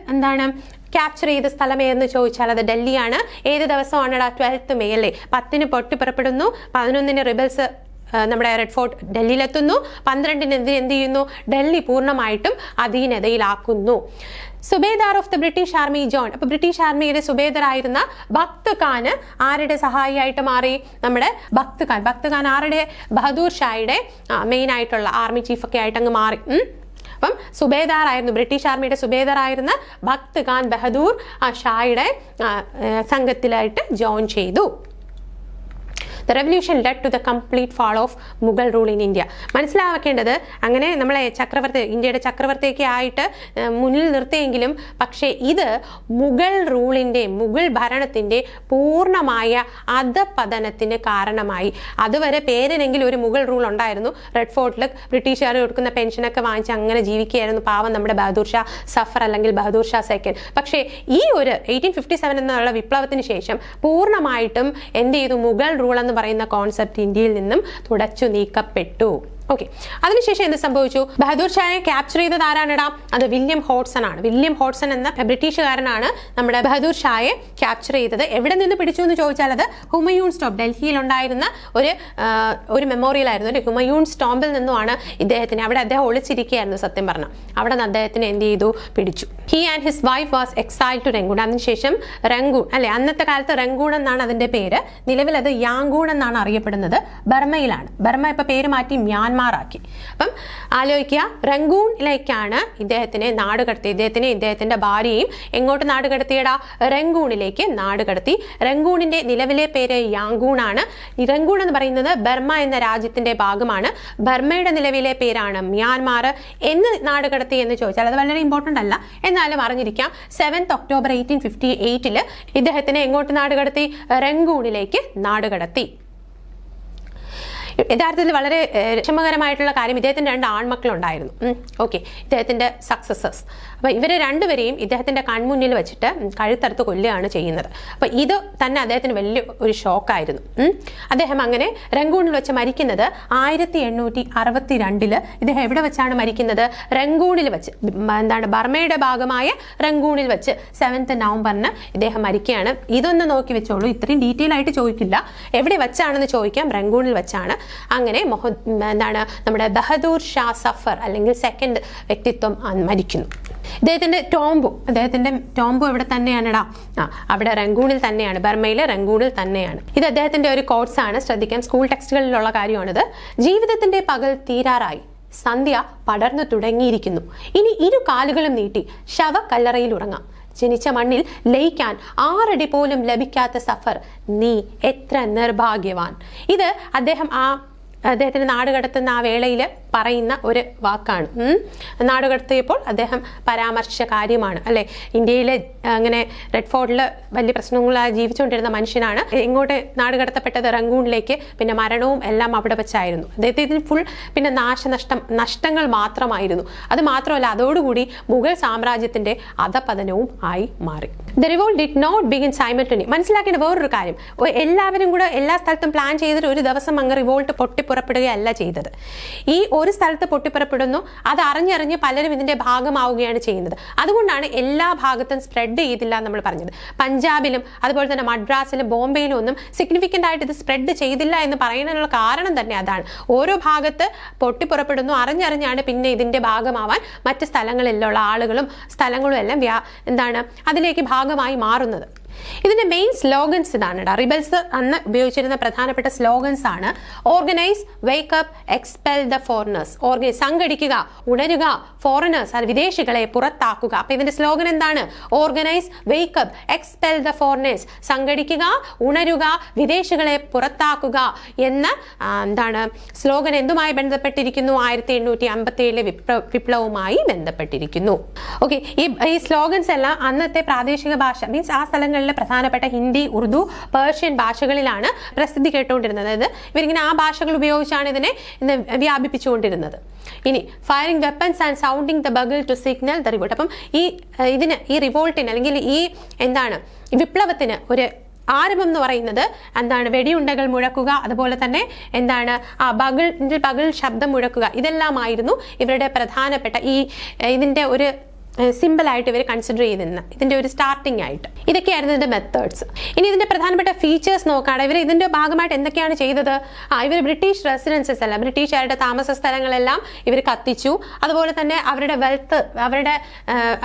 ക്യാപ്ചർ ചെയ്ത സ്ഥലം ഏതെന്ന് ചോദിച്ചാൽ അത് ഡൽഹിയാണ്. ഏത് ദിവസമാണ്? 12th മെയ് അല്ലേ. 10 പൊട്ടിപ്പുറപ്പെടുന്നു, 11 റിബൽസ് നമ്മുടെ റെഡ് ഫോർട്ട് ഡൽഹിയിലെത്തുന്നു, 12 എന്ത് ചെയ്യുന്നു? ഡൽഹി പൂർണ്ണമായിട്ടും അധീനതയിലാക്കുന്നു. Subedar of the British army John. അപ്പോൾ ബ്രിട്ടീഷ് ആർമിയുടെ സുബേദറായിരുന്ന ഭക്ത് ഖാൻ ആരുടെ സഹായിയായിട്ട് മാറി? നമ്മുടെ ഭക്ത് ഖാൻ ആരുടെ? ബഹദൂർ ഷായുടെ മെയിൻ ആയിട്ടുള്ള ആർമി ചീഫൊക്കെ ആയിട്ട് അങ്ങ് മാറി. അപ്പം സുബേദാറായിരുന്നു, ബ്രിട്ടീഷ് ആർമിയുടെ സുബേദറായിരുന്ന ഭക്ത് ഖാൻ ബഹദൂർ ഷായുടെ സംഘത്തിലായിട്ട് ജോയിൻ ചെയ്തു. The revolution led to the complete fall of Mughal rule in India. മനസ്സിലാക്കേണ്ടത്, അങ്ങനെ നമ്മളെ ഇന്ത്യയുടെ ചക്രവർത്തിയൊക്കെ ആയിട്ട് മുന്നിൽ നിർത്തിയെങ്കിലും പക്ഷേ ഇത് മുഗൾ ഭരണത്തിന്റെ പൂർണ്ണമായ അധപതനത്തിന് കാരണമായി. അതുവരെ പേരിനെങ്കിലും ഒരു മുഗൾ റൂൾ ഉണ്ടായിരുന്നു. റെഡ് ഫോർട്ടിൽ ബ്രിട്ടീഷുകാർ കൊടുക്കുന്ന പെൻഷനൊക്കെ വാങ്ങിച്ച് അങ്ങനെ ജീവിക്കുകയായിരുന്നു പാവം നമ്മുടെ ബഹദൂർ ഷാ സഫർ അല്ലെങ്കിൽ ബഹദൂർ ഷാ സെക്കൻഡ്. പക്ഷേ ഈ ഒരു 1857 എന്നുള്ള വിപ്ലവത്തിന് ശേഷം പൂർണ്ണമായിട്ടും എന്ത് ചെയ്തു? മുഗൾ റൂൾ എന്ന് പറയുന്ന കോൺസെപ്റ്റ് ഇന്ത്യയിൽ നിന്നും തുടച്ചു നീക്കപ്പെട്ടു. ഓക്കെ, അതിനുശേഷം എന്ത് സംഭവിച്ചു? ബഹദൂർ ഷായെ ക്യാപ്ചർ ചെയ്തത് ആരാണിടാ? അത് വില്യം ഹോഡ്സൺ ആണ്. വില്യം ഹോഡ്സൺ എന്ന ബ്രിട്ടീഷുകാരനാണ് നമ്മുടെ ബഹദൂർ ഷായെ ക്യാപ്ചർ ചെയ്തത്. എവിടെ നിന്ന് പിടിച്ചു എന്ന് ചോദിച്ചാൽ അത് ഹുമയൂൺസ് ടോംബ്, ഡൽഹിയിൽ ഉണ്ടായിരുന്ന ഒരു മെമ്മോറിയൽ ആയിരുന്നു. ഒരു ഹുമയൂൺസ് ടോംബിൽ നിന്നുമാണ് ഇദ്ദേഹത്തിന്, അവിടെ അദ്ദേഹം ഒളിച്ചിരിക്കുകയായിരുന്നു സത്യം പറഞ്ഞ, അവിടെ നിന്ന് അദ്ദേഹത്തിന് എന്ത് ചെയ്തു? പിടിച്ചു. He and his wife was exiled to Rangoon. അതിനുശേഷം റംഗൂൺ അല്ലെ, അന്നത്തെ കാലത്ത് റംഗൂൺ എന്നാണ് അതിന്റെ പേര്. നിലവിൽ അത് യാങ്കൂൺ എന്നാണ് അറിയപ്പെടുന്നത്. ബർമയിലാണ്. ബർമ ഇപ്പൊ പേര് മാറ്റി മ്യാൻമർ മ്യാൻമാർ ആക്കി. അപ്പം ആലോചിക്കുക, റംഗൂണിലേക്കാണ് ഇദ്ദേഹത്തിനെ നാട് കടത്തി. ഇദ്ദേഹത്തിന്റെ ഭാര്യയും എങ്ങോട്ട് നാട് കടത്തിയടാ? റംഗൂണിലേക്ക് നാട് കടത്തി. റംഗൂണിന്റെ നിലവിലെ പേര് യാങ്കൂൺ ആണ്. റംഗൂൺ എന്ന് പറയുന്നത് ബർമ എന്ന രാജ്യത്തിന്റെ ഭാഗമാണ്. ബർമയുടെ നിലവിലെ പേരാണ് മ്യാൻമാർ. എന്ന് നാട് കടത്തി എന്ന് ചോദിച്ചാൽ അത് വളരെ ഇമ്പോർട്ടന്റ് അല്ല, എന്നാലും അറിഞ്ഞിരിക്കാം. 7 ഒക്ടോബർ 1858 ഇദ്ദേഹത്തിനെ എങ്ങോട്ട് നാട് കടത്തി? റംഗൂണിലേക്ക് നാട് കടത്തി. യഥാർത്ഥത്തിൽ വളരെ വിഷമകരമായിട്ടുള്ള കാര്യം, ഇദ്ദേഹത്തിന് 2 ആൺമക്കളുണ്ടായിരുന്നു. ഓക്കെ, ഇദ്ദേഹത്തിന്റെ സക്സസേഴ്സ്. അപ്പൊ ഇവരെ രണ്ടുപേരെയും ഇദ്ദേഹത്തിന്റെ കൺമുന്നിൽ വെച്ചിട്ട് കഴുത്തറുത്ത് കൊല്ലുകയാണ് ചെയ്യുന്നത്. അപ്പൊ ഇത് തന്നെ അദ്ദേഹത്തിന് വലിയ ഒരു ഷോക്കായിരുന്നു. അദ്ദേഹം അങ്ങനെ റംഗൂണിൽ വെച്ച് മരിക്കുന്നത് 1862 ഇദ്ദേഹം എവിടെ വെച്ചാണ് മരിക്കുന്നത്? റംഗൂണിൽ വെച്ച്, ബർമയുടെ ഭാഗമായ റംഗൂണിൽ വെച്ച് 7 നവംബറിന് ഇദ്ദേഹം മരിക്കുകയാണ്. ഇതൊന്ന് നോക്കി വെച്ചോളൂ, ഇത്രയും ഡീറ്റെയിൽ ആയിട്ട് ചോദിക്കില്ല. എവിടെ വെച്ചാണെന്ന് ചോദിക്കാം, റംഗൂണിൽ വെച്ചാണ്. അങ്ങനെ നമ്മുടെ ബഹദൂർ ഷാ സഫർ അല്ലെങ്കിൽ സെക്കൻഡ് വ്യക്തിത്വം മരിക്കുന്നു. അദ്ദേഹത്തിന്റെ ടോംബോ എവിടെ തന്നെയാണെടാ? അവിടെ റംഗൂണിൽ തന്നെയാണ്, ബർമയിലെ റംഗൂണിൽ തന്നെയാണ്. ഇത് അദ്ദേഹത്തിന്റെ ഒരു കോട്സ് ആണ്, ശ്രദ്ധിക്കാം. സ്കൂൾ ടെക്സ്റ്റുകളിലുള്ള കാര്യമാണിത്. ജീവിതത്തിന്റെ പകൽ തീരാറായി, സന്ധ്യ പടർന്നു തുടങ്ങിയിരിക്കുന്നു. ഇനി 2 കാലുകളും നീട്ടി ശവക്കല്ലറയിൽ ഉറങ്ങാം. ജനിച്ച മണ്ണിൽ ലയിക്കാൻ 6 അടി പോലും ലഭിക്കാത്ത സഫർ, നീ എത്ര നിർഭാഗ്യവാൻ. ഇത് അദ്ദേഹത്തിന് നാട് കടത്തുന്ന ആ വേളയിൽ പറയുന്ന ഒരു വാക്കാണ്. നാട് കടത്തിയപ്പോൾ അദ്ദേഹം പരാമർശിച്ച കാര്യമാണ്, അല്ലെ? ഇന്ത്യയിലെ അങ്ങനെ റെഡ് ഫോർട്ടിൽ വലിയ പ്രശ്നങ്ങളായി ജീവിച്ചുകൊണ്ടിരുന്ന മനുഷ്യനാണ്. ഇങ്ങോട്ട് നാട് കടത്തപ്പെട്ടത് റംഗൂണിലേക്ക്. പിന്നെ മരണവും എല്ലാം അവിടെ വെച്ചായിരുന്നു. അദ്ദേഹത്തിന് ഫുൾ പിന്നെ നഷ്ടങ്ങൾ മാത്രമായിരുന്നു. അത് മാത്രമല്ല, അതോടുകൂടി മുഗൾ സാമ്രാജ്യത്തിന്റെ അധപതനവും ആയി മാറി. The revolt did not begin simultaneously. മനസ്സിലാക്കേണ്ട വേറൊരു കാര്യം, എല്ലാവരും കൂടെ എല്ലാ സ്ഥലത്തും പ്ലാൻ ചെയ്തിട്ട് ഒരു ദിവസം അങ്ങ് റിവോൾട്ട് പൊട്ടിപ്പുറപ്പെടുകയല്ല ചെയ്തത്. ഈ ഒരു സ്ഥലത്ത് പൊട്ടിപ്പുറപ്പെടുന്നു, അത് അറിഞ്ഞറിഞ്ഞ് പലരും ഇതിന്റെ ഭാഗമാവുകയാണ് ചെയ്യുന്നത്. അതുകൊണ്ടാണ് എല്ലാ ഭാഗത്തും സ്പ്രെഡ് ചെയ്തില്ല നമ്മൾ പറഞ്ഞത്. പഞ്ചാബിലും അതുപോലെ തന്നെ മദ്രാസിലും ബോംബെയിലും ഒന്നും സിഗ്നിഫിക്കന്റ് ആയിട്ട് ഇത് സ്പ്രെഡ് ചെയ്തില്ല എന്ന് പറയുന്നതിനുള്ള കാരണം തന്നെ അതാണ്. ഓരോ ഭാഗത്ത് പൊട്ടിപ്പുറപ്പെടുന്നു, അറിഞ്ഞറിഞ്ഞാണ് പിന്നെ ഇതിന്റെ ഭാഗമാവാൻ മറ്റ് സ്ഥലങ്ങളിലുള്ള ആളുകളും സ്ഥലങ്ങളും എല്ലാം അതിലേക്ക് ഭാഗമായി മാറുന്നത്. ഇതിന്റെ മെയിൻ സ്ലോഗൻസ് ഇതാണ്. റിബൽസ് അന്ന് ഉപയോഗിച്ചിരുന്ന പ്രധാനപ്പെട്ട സ്ലോഗൻസ് ആണ്: organise, wake up, expel the foreigners. Organise, സംഘടിക്കുക, ഉണരുക, ഫോറിനേഴ്സ്, അത് വിദേശികളെ പുറത്താക്കുക. അപ്പൊ ഇതിന്റെ സ്ലോഗൻ എന്താണ്? Organise, wake up, expel the foreigners. സംഘടിക്കുക, ഉണരുക, വിദേശികളെ പുറത്താക്കുക എന്ന സ്ലോഗൻ എന്തുമായി ബന്ധപ്പെട്ടിരിക്കുന്നു? 1857 വിപ്ലവവുമായി ബന്ധപ്പെട്ടിരിക്കുന്നു. ഓക്കെ, ഈ സ്ലോഗൻസ് എല്ലാം അന്നത്തെ പ്രാദേശിക ഭാഷ, മീൻസ് ആ സ്ഥലങ്ങളിൽ പ്രധാനപ്പെട്ട ഹിന്ദി, ഉറുദു, പേർഷ്യൻ ഭാഷകളിലാണ് പ്രസിദ്ധി കേട്ടുകൊണ്ടിരുന്നത്. അതായത് ഇവരിങ്ങനെ ആ ഭാഷകൾ ഉപയോഗിച്ചാണ് ഇതിനെ വ്യാപിപ്പിച്ചുകൊണ്ടിരുന്നത്. ഇനി firing weapons and sounding the bugle to signal the revolt. അപ്പം ഈ റിവോൾട്ടിന് അല്ലെങ്കിൽ ഈ വിപ്ലവത്തിന് ഒരു ആരംഭം എന്ന് പറയുന്നത് വെടിയുണ്ടകൾ മുഴക്കുക, അതുപോലെ തന്നെ ബഗിൾ ശബ്ദം മുഴക്കുക. ഇതെല്ലാമായിരുന്നു ഇവരുടെ പ്രധാനപ്പെട്ട ഇതിന്റെ ഒരു സിമ്പിൾ ആയിട്ട് ഇവർ കൺസിഡർ ചെയ്തിരുന്ന ഇതിന്റെ ഒരു സ്റ്റാർട്ടിംഗ് ആയിട്ട്. ഇതൊക്കെയായിരുന്നു ഇതിന്റെ മെത്തേഡ്സ്. ഇനി ഇതിന്റെ പ്രധാനപ്പെട്ട ഫീച്ചേഴ്സ് നോക്കുകയാണെങ്കിൽ ഇവർ ഇതിന്റെ ഭാഗമായിട്ട് എന്തൊക്കെയാണ് ചെയ്തത്? ഇവർ ബ്രിട്ടീഷ് റെസിഡൻസസ് എല്ലാം, ബ്രിട്ടീഷുകാരുടെ താമസ സ്ഥലങ്ങളെല്ലാം ഇവർ കത്തിച്ചു. അതുപോലെ തന്നെ അവരുടെ വെൽത്ത്, അവരുടെ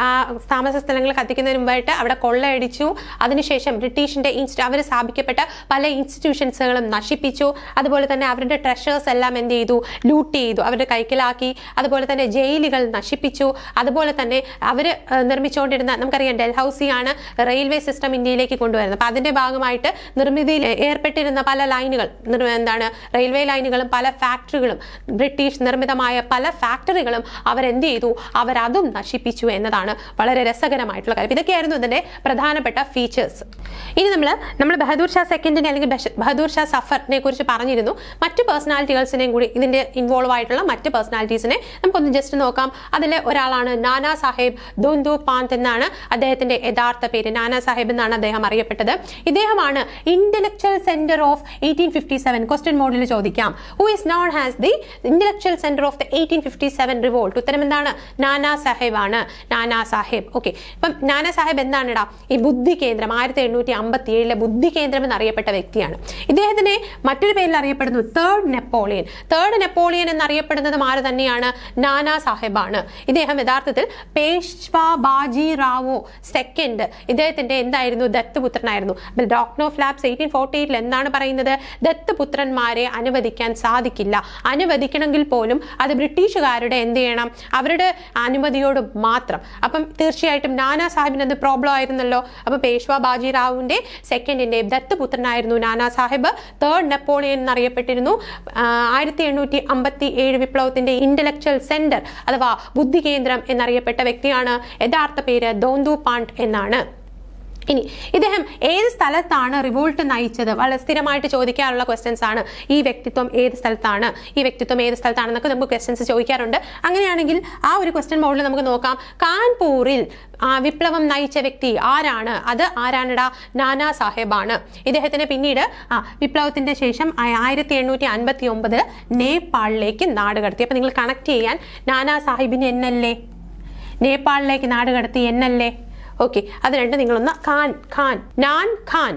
ആ താമസ സ്ഥലങ്ങൾ കത്തിക്കുന്നതിന് മുമ്പായിട്ട് അവിടെ കൊള്ളയടിച്ചു. അതിനുശേഷം ബ്രിട്ടീഷിന്റെ അവർ സ്ഥാപിക്കപ്പെട്ട പല ഇൻസ്റ്റിറ്റ്യൂഷൻസുകളും നശിപ്പിച്ചു. അതുപോലെ തന്നെ അവരുടെ ട്രഷേഴ്സ് എല്ലാം എന്ത് ചെയ്തു? ലൂട്ട് ചെയ്തു, അവരുടെ കൈക്കലാക്കി. അതുപോലെ തന്നെ ജയിലുകൾ നശിപ്പിച്ചു. അതുപോലെ തന്നെ അവർ നിർമ്മിച്ചുകൊണ്ടിരുന്ന, നമുക്കറിയാം ഡൽഹൌസിയാണ് റെയിൽവേ സിസ്റ്റം ഇന്ത്യയിലേക്ക് കൊണ്ടുവരുന്നത്. അപ്പൊ അതിന്റെ ഭാഗമായിട്ട് നിർമ്മിതിയിൽ ഏർപ്പെട്ടിരുന്ന പല ലൈനുകൾ, റെയിൽവേ ലൈനുകളും പല ഫാക്ടറികളും, ബ്രിട്ടീഷ് നിർമ്മിതമായ പല ഫാക്ടറികളും അവരെന്ത് ചെയ്തു? അവരതും നശിപ്പിച്ചു എന്നതാണ് വളരെ രസകരമായിട്ടുള്ള കാര്യം. ഇതൊക്കെയായിരുന്നു ഇതിന്റെ പ്രധാനപ്പെട്ട ഫീച്ചേഴ്സ്. ഇനി നമ്മൾ ബഹദൂർ ഷാ സെക്കൻഡിനെ അല്ലെങ്കിൽ ബഹദൂർ ഷാ സഫറിനെ കുറിച്ച് പറഞ്ഞിരുന്നു. മറ്റു പേഴ്സണാലിറ്റികൾസിനെയും കൂടി, ഇതിന്റെ ഇൻവോൾവ് ആയിട്ടുള്ള മറ്റ് പേഴ്സണാലിറ്റീസിനെ നമുക്കൊന്ന് ജസ്റ്റ് നോക്കാം. അതിൽ ഒരാളാണ് നാനാ സാഹേബ് ദുന്ദു പാന്ത് എന്നാണ് അദ്ദേഹത്തിന്റെ യഥാർത്ഥ പേര്. നാനാ സാഹേബ് എന്നാണ് അദ്ദേഹം അറിയപ്പെട്ടത്. ഇദ്ദേഹമാണ് ഇന്റലക്ച്വൽ സെന്റർ ഓഫ് 1857. ക്വസ്റ്റ്യൻ മോഡിൽ ചോദിക്കാം, who is known as the intellectual centre of the 1857 revolt? ഉത്തരം എന്താണ്? നാനാ സാഹേബ് ആണ്. നാനാ സാഹേബ്. ഓക്കെ, ഇപ്പം നാനാ സാഹേബ് എന്താണെടാ? ഈ ബുദ്ധി കേന്ദ്രം, 1857 ബുദ്ധി കേന്ദ്രം എന്നറിയപ്പെട്ട വ്യക്തിയാണ്. ഇദ്ദേഹത്തിനെ മറ്റൊരു പേരിൽ അറിയപ്പെടുന്നു തേർഡ് നെപ്പോളിയൻ. തേർഡ് നെപ്പോളിയൻ എന്നറിയപ്പെടുന്നത് ആര് തന്നെയാണ്? നാനാ സാഹേബ് ആണ്. ഇദ്ദേഹം യഥാർത്ഥത്തിൽ പേർഷ്യൻ പേഷ്വാ ബാജിറാവോ സെക്കൻഡ് ഇദ്ദേഹത്തിന്റെ എന്തായിരുന്നു? ദത്തുപുത്രനായിരുന്നു. ഡോക്ടർ ഓഫ് ലാബ്സ് 1848 എന്താണ് പറയുന്നത്? ദത്തുപുത്രന്മാരെ അനുവദിക്കാൻ സാധിക്കില്ല. അനുവദിക്കണമെങ്കിൽ പോലും അത് ബ്രിട്ടീഷുകാരുടെ എന്ത് ചെയ്യണം? അവരുടെ അനുമതിയോട് മാത്രം. അപ്പം തീർച്ചയായിട്ടും നാനാ സാഹിബിന് അത് പ്രോബ്ലം ആയിരുന്നല്ലോ. അപ്പൊ പേഷ്വാ ബാജിറാവുവിന്റെ സെക്കൻഡിന്റെ ദത്തുപുത്രനായിരുന്നു നാനാ സാഹിബ്. Third Napoleon എന്നറിയപ്പെട്ടിരുന്നു. 1857 വിപ്ലവത്തിന്റെ ഇന്റലക്ച്വൽ സെന്റർ അഥവാ ബുദ്ധി കേന്ദ്രം എന്നറിയപ്പെട്ട വ്യക്തിയാണ്. യഥാർത്ഥ പേര് ദോന്തു പാണ്ട് എന്നാണ്. ഇനി ഇദ്ദേഹം ഏത് സ്ഥലത്താണ് റിവോൾട്ട് നയിച്ചത്? വളരെ സ്ഥിരമായിട്ട് ചോദിക്കാറുള്ള ക്വസ്റ്റ്യൻസ് ആണ്. ഈ വ്യക്തിത്വം ഏത് സ്ഥലത്താണ്, ഈ വ്യക്തിത്വം ഏത് സ്ഥലത്താണെന്നൊക്കെ നമുക്ക് ക്വസ്റ്റ്യൻസ് ചോദിക്കാറുണ്ട്. അങ്ങനെയാണെങ്കിൽ ആ ഒരു ക്വസ്റ്റ്യൻ മോഡിൽ നമുക്ക് നോക്കാം. കാൺപൂരിൽ വിപ്ലവം നയിച്ച വ്യക്തി ആരാണ്? അത് ആരാണടാ? നാനാ സാഹേബാണ്. ഇദ്ദേഹത്തിന് പിന്നീട് വിപ്ലവത്തിന്റെ ശേഷം 1859 നേപ്പാളിലേക്ക് നാട് കടത്തി. അപ്പൊ നിങ്ങൾ കണക്ട് ചെയ്യാൻ നാനാ സാഹിബിന് എന്നല്ലേ നേപ്പാളിലേക്ക് നാട് കടത്തി എന്നല്ലേ? ഓക്കെ, അത് രണ്ട് നിങ്ങളൊന്ന് നാൻ ഖാൻ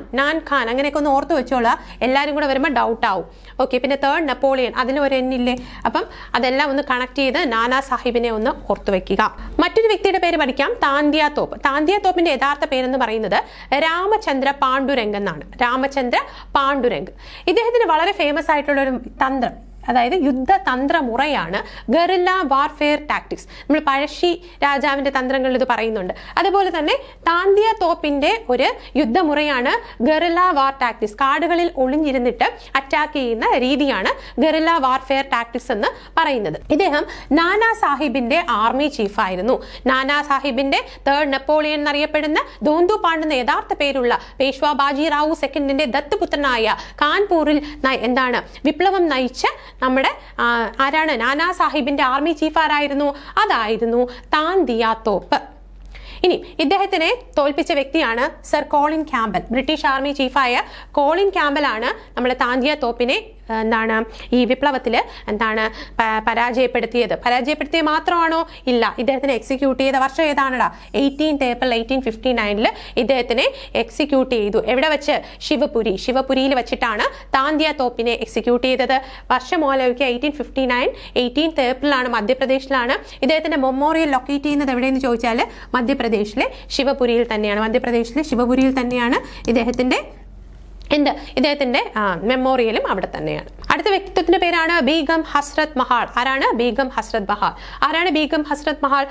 അങ്ങനെയൊക്കെ ഒന്ന് ഓർത്ത് വെച്ചോളാം. എല്ലാവരും കൂടെ വരുമ്പോൾ ഡൗട്ട് ആവും. ഓക്കെ, പിന്നെ തേർഡ് നെപ്പോളിയൻ അതിൽ ഒരു എന്നില്ലേ? അപ്പം അതെല്ലാം ഒന്ന് കണക്ട് ചെയ്ത് നാനാ സാഹിബിനെ ഒന്ന് ഓർത്തു വെക്കുക. മറ്റൊരു വ്യക്തിയുടെ പേര് പഠിക്കാം, താന്തിയ തോപ്പ്. താന്തിയ തോപ്പിന്റെ യഥാർത്ഥ പേരെന്ന് പറയുന്നത് രാമചന്ദ്ര പാണ്ഡുരംഗ് എന്നാണ്. രാമചന്ദ്ര പാണ്ഡുരംഗ്. ഇദ്ദേഹത്തിന് വളരെ ഫേമസ് ആയിട്ടുള്ള ഒരു തന്ത്രം, അതായത് യുദ്ധതന്ത്ര മുറയാണ് ഗറില്ല വാർഫെയർ ടാക്ടിക്സ്. നമ്മൾ പഴശ്ശി രാജാവിന്റെ തന്ത്രങ്ങളിൽ ഇത് പറയുന്നുണ്ട്. അതുപോലെ തന്നെ താന്തിയ തോപ്പിന്റെ ഒരു യുദ്ധമുറയാണ് ഗറില്ല വാർ ടാക്ടിക്സ്. കാടുകളിൽ ഒളിഞ്ഞിരുന്നിട്ട് അറ്റാക്ക് ചെയ്യുന്ന രീതിയാണ് ഗറില്ല വാർഫെയർ ടാക്ടിക്സ് എന്ന് പറയുന്നത്. ഇദ്ദേഹം നാനാ സാഹിബിന്റെ ആർമി ചീഫായിരുന്നു. നാനാ സാഹിബിന്റെ തേർഡ് നെപ്പോളിയൻ എന്നറിയപ്പെടുന്ന ദോന്തു പാണ്ട് എന്ന യഥാർത്ഥ പേരുള്ള പേഷ്വാ ബാജിറാവു സെക്കൻഡിന്റെ ദത്തുപുത്രനായ കാൺപൂരിൽ എന്താണ് വിപ്ലവം നയിച്ച നമ്മുടെ ആരാണ്? നാനാ സാഹിബിന്റെ ആർമി ചീഫ് ആരായിരുന്നു? അതായിരുന്നു താന്തിയ തോപ്പ്. ഇനി ഇദ്ദേഹത്തിനെ തോൽപ്പിച്ച വ്യക്തിയാണ് sir Colin Campbell. British army ചീഫായ കോളിൻ ക്യാമ്പൽ ആണ് നമ്മുടെ താന്തിയ തോപ്പിനെ എന്താണ് ഈ വിപ്ലവത്തിൽ എന്താണ് പരാജയപ്പെടുത്തിയത്. പരാജയപ്പെടുത്തിയത് മാത്രമാണോ? ഇല്ല, ഇദ്ദേഹത്തിനെ എക്സിക്യൂട്ട് ചെയ്ത വർഷം ഏതാണടാ? 18 ഏപ്രിൽ 1859 ഇദ്ദേഹത്തിനെ എക്സിക്യൂട്ട് ചെയ്തു. എവിടെ വെച്ച്? ശിവപുരിയിൽ വെച്ചിട്ടാണ് താന്തിയ തോപ്പിനെ എക്സിക്യൂട്ട് ചെയ്തത്. വർഷം ആലോചിക്കുക, 1859 18 ഏപ്രിലാണ്. മധ്യപ്രദേശിലാണ്. ഇദ്ദേഹത്തിന്റെ മെമ്മോറിയൽ ലൊക്കേറ്റ് ചെയ്യുന്നത് എവിടെയെന്ന് ചോദിച്ചാൽ മധ്യപ്രദേശിലെ ശിവപുരിയിൽ തന്നെയാണ്. മധ്യപ്രദേശിലെ ശിവപുരിയിൽ തന്നെയാണ് ഇദ്ദേഹത്തിന്റെ മെമ്മോറിയലും അവിടെ തന്നെയാണ്. അടുത്ത വ്യക്തിത്വത്തിന്റെ പേരാണ് ബീഗം ഹസ്രത് മഹാൾ. ആരാണ് ബീഗം ഹസ്രത് മഹാൾ? ബീഗം ഹസ്രത് മഹാൾ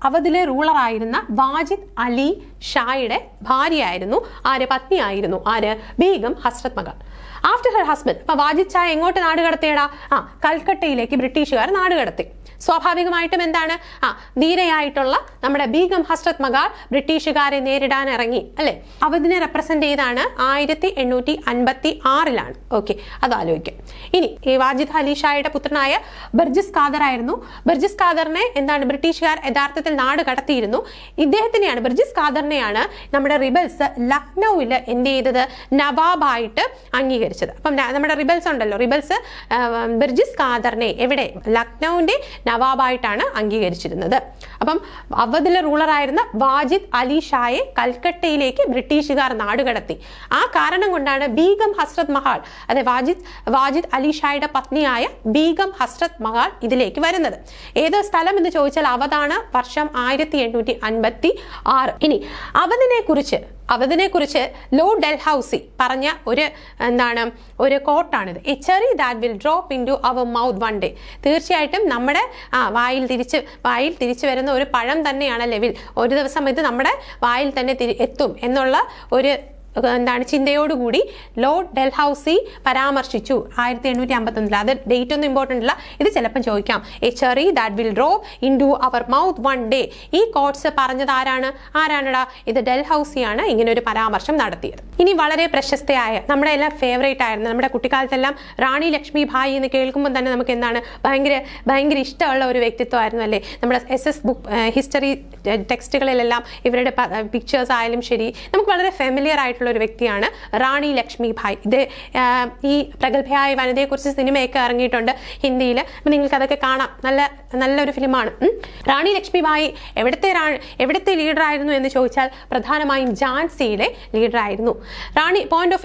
അവധിലെ റൂളർ ആയിരുന്ന വാജിദ് അലി ഷായുടെ ഭാര്യയായിരുന്നു. പത്നിയായിരുന്നു. Begum Hazrat Mahal. After her husband. അപ്പൊ വാജിദ് ഷാ എങ്ങോട്ട് നാട് കടത്തിയടാ? കൽക്കട്ടയിലേക്ക് ബ്രിട്ടീഷുകാർ നാട് കടത്തി. സ്വാഭാവികമായിട്ടും എന്താണ്? ധീരയായിട്ടുള്ള നമ്മുടെ ബീഗം ഹസ്രത് മഹാൾ ബ്രിട്ടീഷുകാരെ നേരിടാൻ ഇറങ്ങി അല്ലെ. അവധിനെ റെപ്രസെന്റ് ചെയ്താണ് 1856 ഓക്കെ, അത് ആലോചിക്കാം. ഇനി ഈ വാജിദ് അലി ഷായുടെ പുത്രനായ ബർജിസ് ഖാദർ ആയിരുന്നു. ബർജിസ് ഖാദറിനെ ബ്രിട്ടീഷുകാർ യഥാർത്ഥത്തിൽ നാട് കടത്തിയിരുന്നു. ഇദ്ദേഹത്തിനെയാണ്, ബർജിസ് ഖാദറിനെയാണ് നമ്മുടെ റിബൽസ് ലക്നൌവിൽ എന്ത് ചെയ്തത്? നവാബായിട്ട് അംഗീകരിച്ചത്. അപ്പം നമ്മുടെ റിബൽസ് ഉണ്ടല്ലോ, റിബൽസ് ബർജിസ് ഖാദറിനെ എവിടെ? ലക്നൌവിന്റെ നവാബായിട്ടാണ് അംഗീകരിച്ചിരുന്നത്. അപ്പം അവധിലെ റൂളറായിരുന്ന വാജിദ് അലി ഷായെ കൽക്കട്ടയിലേക്ക് ബ്രിട്ടീഷുകാർ നാടുകടത്തി. ആ കാരണം കൊണ്ടാണ് ബീഗം ഹസ്രത് മഹാൾ, അതെ വാജിദ് അലി ഷായുടെ പത്നിയായ ബീഗം ഹസ്രത് മഹാൾ ഇതിലേക്ക് വരുന്നത്. ഏത് സ്ഥലം എന്ന് ചോദിച്ചാൽ അവധാണ്. വർഷം 1856. ഇനി അവധിനെ കുറിച്ച് ലോർഡ് ഡൽഹൌസി പറഞ്ഞ ഒരു കോട്ടാണിത്. A cherry that will drop into our mouth one day. തീർച്ചയായിട്ടും നമ്മുടെ വായിൽ തിരിച്ചു വരുന്ന ഒരു പഴം തന്നെയാണ് ലെവിൽ. ഒരു ദിവസം ഇത് നമ്മുടെ വായിൽ തന്നെ എത്തും എന്നുള്ള ഒരു ചിന്തയോടുകൂടി ലോർഡ് ഡൽഹൌസി പരാമർശിച്ചു 1851. അത് ഡേറ്റ് ഒന്നും ഇമ്പോർട്ടൻ്റ് അല്ല, ഇത് ചിലപ്പം ചോദിക്കാം. A cherry that will drop into our mouth one day. ഈ കോട്ട്സ് പറഞ്ഞത് ആരാണടാ? ഇത് ഡൽഹൌസിയാണ് ഇങ്ങനെ ഒരു പരാമർശം നടത്തിയത്. ഇനി വളരെ പ്രശസ്തയായ നമ്മുടെ എല്ലാം ഫേവറേറ്റ് ആയിരുന്നു, നമ്മുടെ കുട്ടിക്കാലത്തെല്ലാം റാണി ലക്ഷ്മി ഭായി എന്ന് കേൾക്കുമ്പോൾ തന്നെ നമുക്ക് ഭയങ്കര ഇഷ്ടമുള്ള ഒരു വ്യക്തിത്വമായിരുന്നു അല്ലേ. നമ്മുടെ SS ബുക്ക് ഹിസ്റ്ററി ടെക്സ്റ്റുകളിലെല്ലാം ഇവരുടെ പിക്ചേഴ്സ് ആയാലും ശരി നമുക്ക് വളരെ ഫെമിലിയർ ആയിട്ടുള്ള ഒരു വ്യക്തിയാണ് റാണി ലക്ഷ്മിഭായ്. ഇത് ഈ പ്രഗത്ഭയായ വനിതയെക്കുറിച്ച് സിനിമയൊക്കെ ഇറങ്ങിയിട്ടുണ്ട് ഹിന്ദിയിൽ. അപ്പം നിങ്ങൾക്ക് അതൊക്കെ കാണാം. നല്ലൊരു ഫിലിമാണ്. റാണി ലക്ഷ്മിഭായ് എവിടുത്തെ ലീഡറായിരുന്നു എന്ന് ചോദിച്ചാൽ പ്രധാനമായും ഝാൻസിയുടെ ലീഡറായിരുന്നു.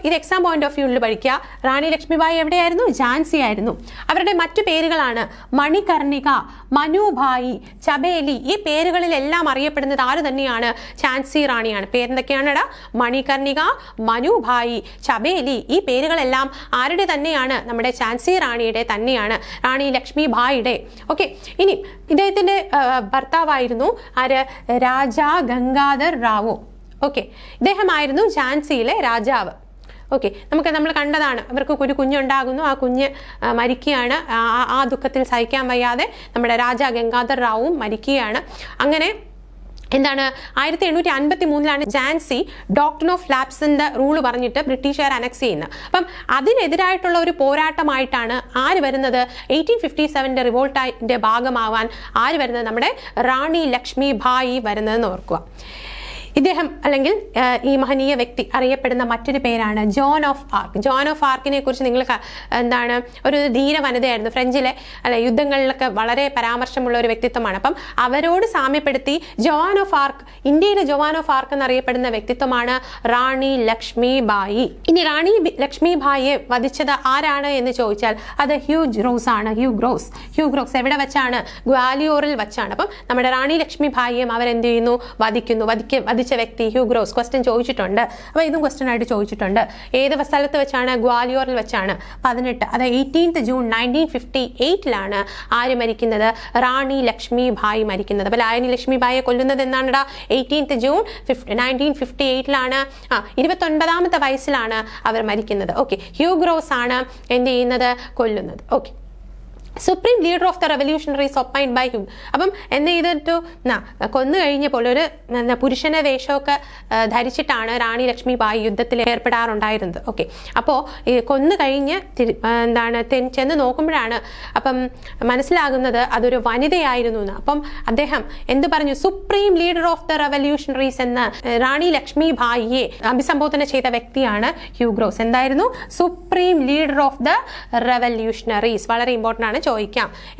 ഇത് എക്സാം പോയിന്റ് ഓഫ് വ്യൂവിൽ പഠിക്കുക. റാണി ലക്ഷ്മിഭായ് എവിടെയായിരുന്നു? ഝാൻസി ആയിരുന്നു. അവരുടെ മറ്റു പേരുകളാണ് മണികർണിക, മനുഭായി, ചബേലി. ഈ പേരുകളിലെല്ലാം അറിയപ്പെടുന്നത് ആര് തന്നെയാണ്? ഝാൻസി റാണിയാണ്. പേരെന്തൊക്കെയാണെടാ? മണികർണിക, മനുഭായി, ചബേലി. ഈ പേരുകളെല്ലാം ആരുടെ തന്നെയാണ്? നമ്മുടെ ഝാൻസി റാണിയുടെ തന്നെയാണ്, റാണി ലക്ഷ്മിഭായിയുടെ. ഓക്കെ, ഇനി ഇദ്ദേഹത്തിന്റെ ഭർത്താവായിരുന്നു ആര്? രാജാ ഗംഗാധർ റാവു. ഓക്കെ, ഇദ്ദേഹമായിരുന്നു ഝാൻസിയിലെ രാജാവ്. ഓക്കെ, നമ്മൾ കണ്ടതാണ്. അവർക്ക് ഒരു കുഞ്ഞുണ്ടാകുന്നു, ആ കുഞ്ഞ് മരിക്കുകയാണ്. ആ ദുഃഖത്തിൽ സഹിക്കാൻ വയ്യാതെ നമ്മുടെ രാജാ ഗംഗാധർ റാവുവും മരിക്കുകയാണ്. അങ്ങനെ എന്താണ് 1853 ഝാൻസി ഡോക്ട്രിൻ ഓഫ് ലാപ്സിന്റെ റൂള് പറഞ്ഞിട്ട് ബ്രിട്ടീഷുകാർ അനക്സ് ചെയ്യുന്നത്. അപ്പം അതിനെതിരായിട്ടുള്ള ഒരു പോരാട്ടമായിട്ടാണ് ആര് വരുന്നത്? 1857 റിവോൾട്ടിന്റെ ഭാഗമാവാൻ ആര് വരുന്നത്? നമ്മുടെ റാണി ലക്ഷ്മിഭായി വരുന്നതെന്ന് ഓർക്കുക. ഇദ്ദേഹം അല്ലെങ്കിൽ ഈ മഹനീയ വ്യക്തി അറിയപ്പെടുന്ന മറ്റൊരു പേരാണ് Joan of Arc. Joan of ആർക്കിനെ കുറിച്ച് നിങ്ങൾ എന്താണ്, ഒരു ധീര വനിതയായിരുന്നു. ഫ്രഞ്ചിലെ യുദ്ധങ്ങളിലൊക്കെ വളരെ പരാമർശമുള്ള ഒരു വ്യക്തിത്വമാണ്. അപ്പം അവരോട് സാമ്യപ്പെടുത്തി ജോൺ ഓഫ് ആർക്ക്, ഇന്ത്യയിലെ ജോൺ ഓഫ് ആർക്ക് എന്നറിയപ്പെടുന്ന വ്യക്തിത്വമാണ് റാണി ലക്ഷ്മിഭായി. ഇനി റാണി ലക്ഷ്മിഭായിയെ വധിച്ചത് ആരാണ് എന്ന് ചോദിച്ചാൽ അത് ഹ്യൂഗ്രോസ് ആണ്. ഹ്യൂഗ്രോസ് എവിടെ വെച്ചാണ്? ഗ്വാലിയോറിൽ വെച്ചാണ്. അപ്പം നമ്മുടെ റാണി ലക്ഷ്മിഭായിയും അവരെന്ത് ചെയ്യുന്നു? വധിച്ച വ്യക്തി ഹ്യൂഗ്രോസ്. ക്വസ്റ്റ്യൻ ചോദിച്ചിട്ടുണ്ട്. അപ്പോൾ ഇതും ക്വസ്റ്റ്യൻ ആയിട്ട് ചോദിച്ചിട്ടുണ്ട്. ഏത് സ്ഥലത്ത് വെച്ചാണ്? ഗ്വാലിയോറിൽ വെച്ചാണ്. 18 അത് 18 ജൂൺ 1958 ആര് മരിക്കുന്നത്? റാണി ലക്ഷ്മിഭായി മരിക്കുന്നത്. അപ്പോൾ റാണി ലക്ഷ്മിഭായിയെ കൊല്ലുന്നത് എന്നാണ്? 18 ജൂൺ 1958 29ാമത്തെ വയസ്സിലാണ് അവർ മരിക്കുന്നത്. ഓക്കെ, ഹ്യൂഗ്രോസ് ആണ് എന്ത് ചെയ്യുന്നത്? കൊല്ലുന്നത്. Okay, supreme leader of the revolutionaries opined by Hume. അപ്പം എന്ത് ചെയ്തിട്ടു? കൊന്നു കഴിഞ്ഞപ്പോൾ ഒരു പുരുഷനെ വേഷമൊക്കെ ധരിച്ചിട്ടാണ് റാണി ലക്ഷ്മിഭായി യുദ്ധത്തിൽ ഏർപ്പെടാറുണ്ടായിരുന്നത്. ഓക്കെ, അപ്പോൾ ഈ കൊന്നു കഴിഞ്ഞ് ചെന്ന് നോക്കുമ്പോഴാണ് അപ്പം മനസ്സിലാകുന്നത് അതൊരു വനിതയായിരുന്നു എന്ന്. അപ്പം അദ്ദേഹം എന്ത് പറഞ്ഞു? Supreme leader of the revolutionaries എന്ന് റാണി ലക്ഷ്മിഭായിയെ അഭിസംബോധന ചെയ്ത വ്യക്തിയാണ് ഹ്യൂഗ്രോസ്. എന്തായിരുന്നു? Supreme leader of the revolutionaries. വളരെ ഇമ്പോർട്ടൻ്റ് ആണ്.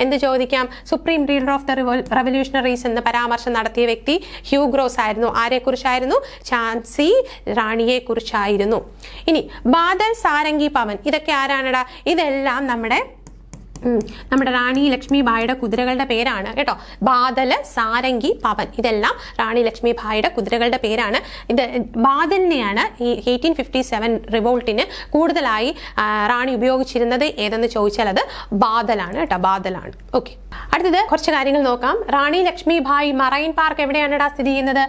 എന്ത് ചോദിക്കാം? Supreme leader of the revolutionaries എന്ന് പരാമർശം നടത്തിയ വ്യക്തി ഹ്യൂഗ്രോസ് ആയിരുന്നു. ആരെക്കുറിച്ചായിരുന്നു? ഝാൻസി റാണിയെ കുറിച്ചായിരുന്നു. ഇനി ബാദൽ, സാരംഗി, പവൻ, ഇതൊക്കെ ആരാണടാ? ഇതെല്ലാം നമ്മുടെ റാണി ലക്ഷ്മിഭായിയുടെ കുതിരകളുടെ പേരാണ് കേട്ടോ. ബാദല്, സാരംഗി, പവൻ, ഇതെല്ലാം റാണി ലക്ഷ്മിഭായിയുടെ കുതിരകളുടെ പേരാണ്. ഇത് ബാദലിനെയാണ് ഈ 1857 റിവോൾട്ടിന് കൂടുതലായി റാണി ഉപയോഗിച്ചിരുന്നത്. ഏതെന്ന് ചോദിച്ചാൽ അത് ബാദലാണ് കേട്ടോ, ബാദലാണ്. ഓക്കെ, അടുത്തത് കുറച്ച് കാര്യങ്ങൾ നോക്കാം. റാണി ലക്ഷ്മിഭായി മറൈൻ പാർക്ക് എവിടെയാണ് സ്ഥിതി ചെയ്യുന്നത്?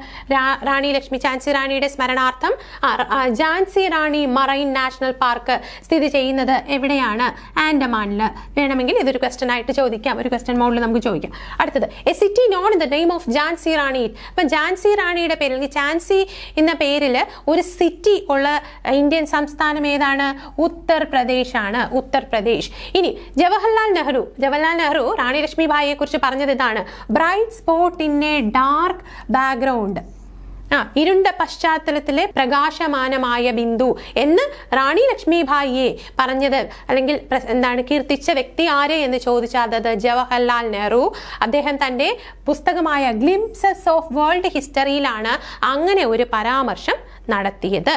ഝാൻസി റാണിയുടെ സ്മരണാർത്ഥം ഝാൻസി റാണി മറൈൻ നാഷണൽ പാർക്ക് സ്ഥിതി ചെയ്യുന്നത് എവിടെയാണ്? ആൻഡമാനില്. വേണമെങ്കിൽ ഇതൊരു ക്വസ്റ്റ്യൻ ആയിട്ട് ചോദിക്കാം, ഒരു ക്വസ്റ്റ്യൻ മോഡിൽ നമുക്ക് ചോദിക്കാം. അടുത്തത് a city known in the name of Jhansi Rani. അപ്പം ഝാൻസി റാണിയുടെ പേരിൽ, ഝാൻസി എന്ന പേരിൽ ഒരു സിറ്റി ഉള്ള ഇന്ത്യൻ സംസ്ഥാനം ഏതാണ്? ഉത്തർപ്രദേശ് ആണ്, ഉത്തർപ്രദേശ്. ഇനി ജവഹർലാൽ നെഹ്റു റാണി ലക്ഷ്മിഭായിയെ കുറിച്ച് പറഞ്ഞത് ഇതാണ്: bright spot in A dark background. ഇരുണ്ട പശ്ചാത്തലത്തിലെ പ്രകാശമാനമായ ബിന്ദു എന്ന് റാണി ലക്ഷ്മിഭായിയെ പറഞ്ഞത് അല്ലെങ്കിൽ കീർത്തിച്ച വ്യക്തി ആര് എന്ന് ചോദിച്ചാൽ അത് ജവഹർലാൽ നെഹ്റു. അദ്ദേഹം തൻ്റെ പുസ്തകമായ ഗ്ലിംപ്സസ് ഓഫ് വേൾഡ് ഹിസ്റ്ററിയിലാണ് അങ്ങനെ ഒരു പരാമർശം നടത്തിയത്.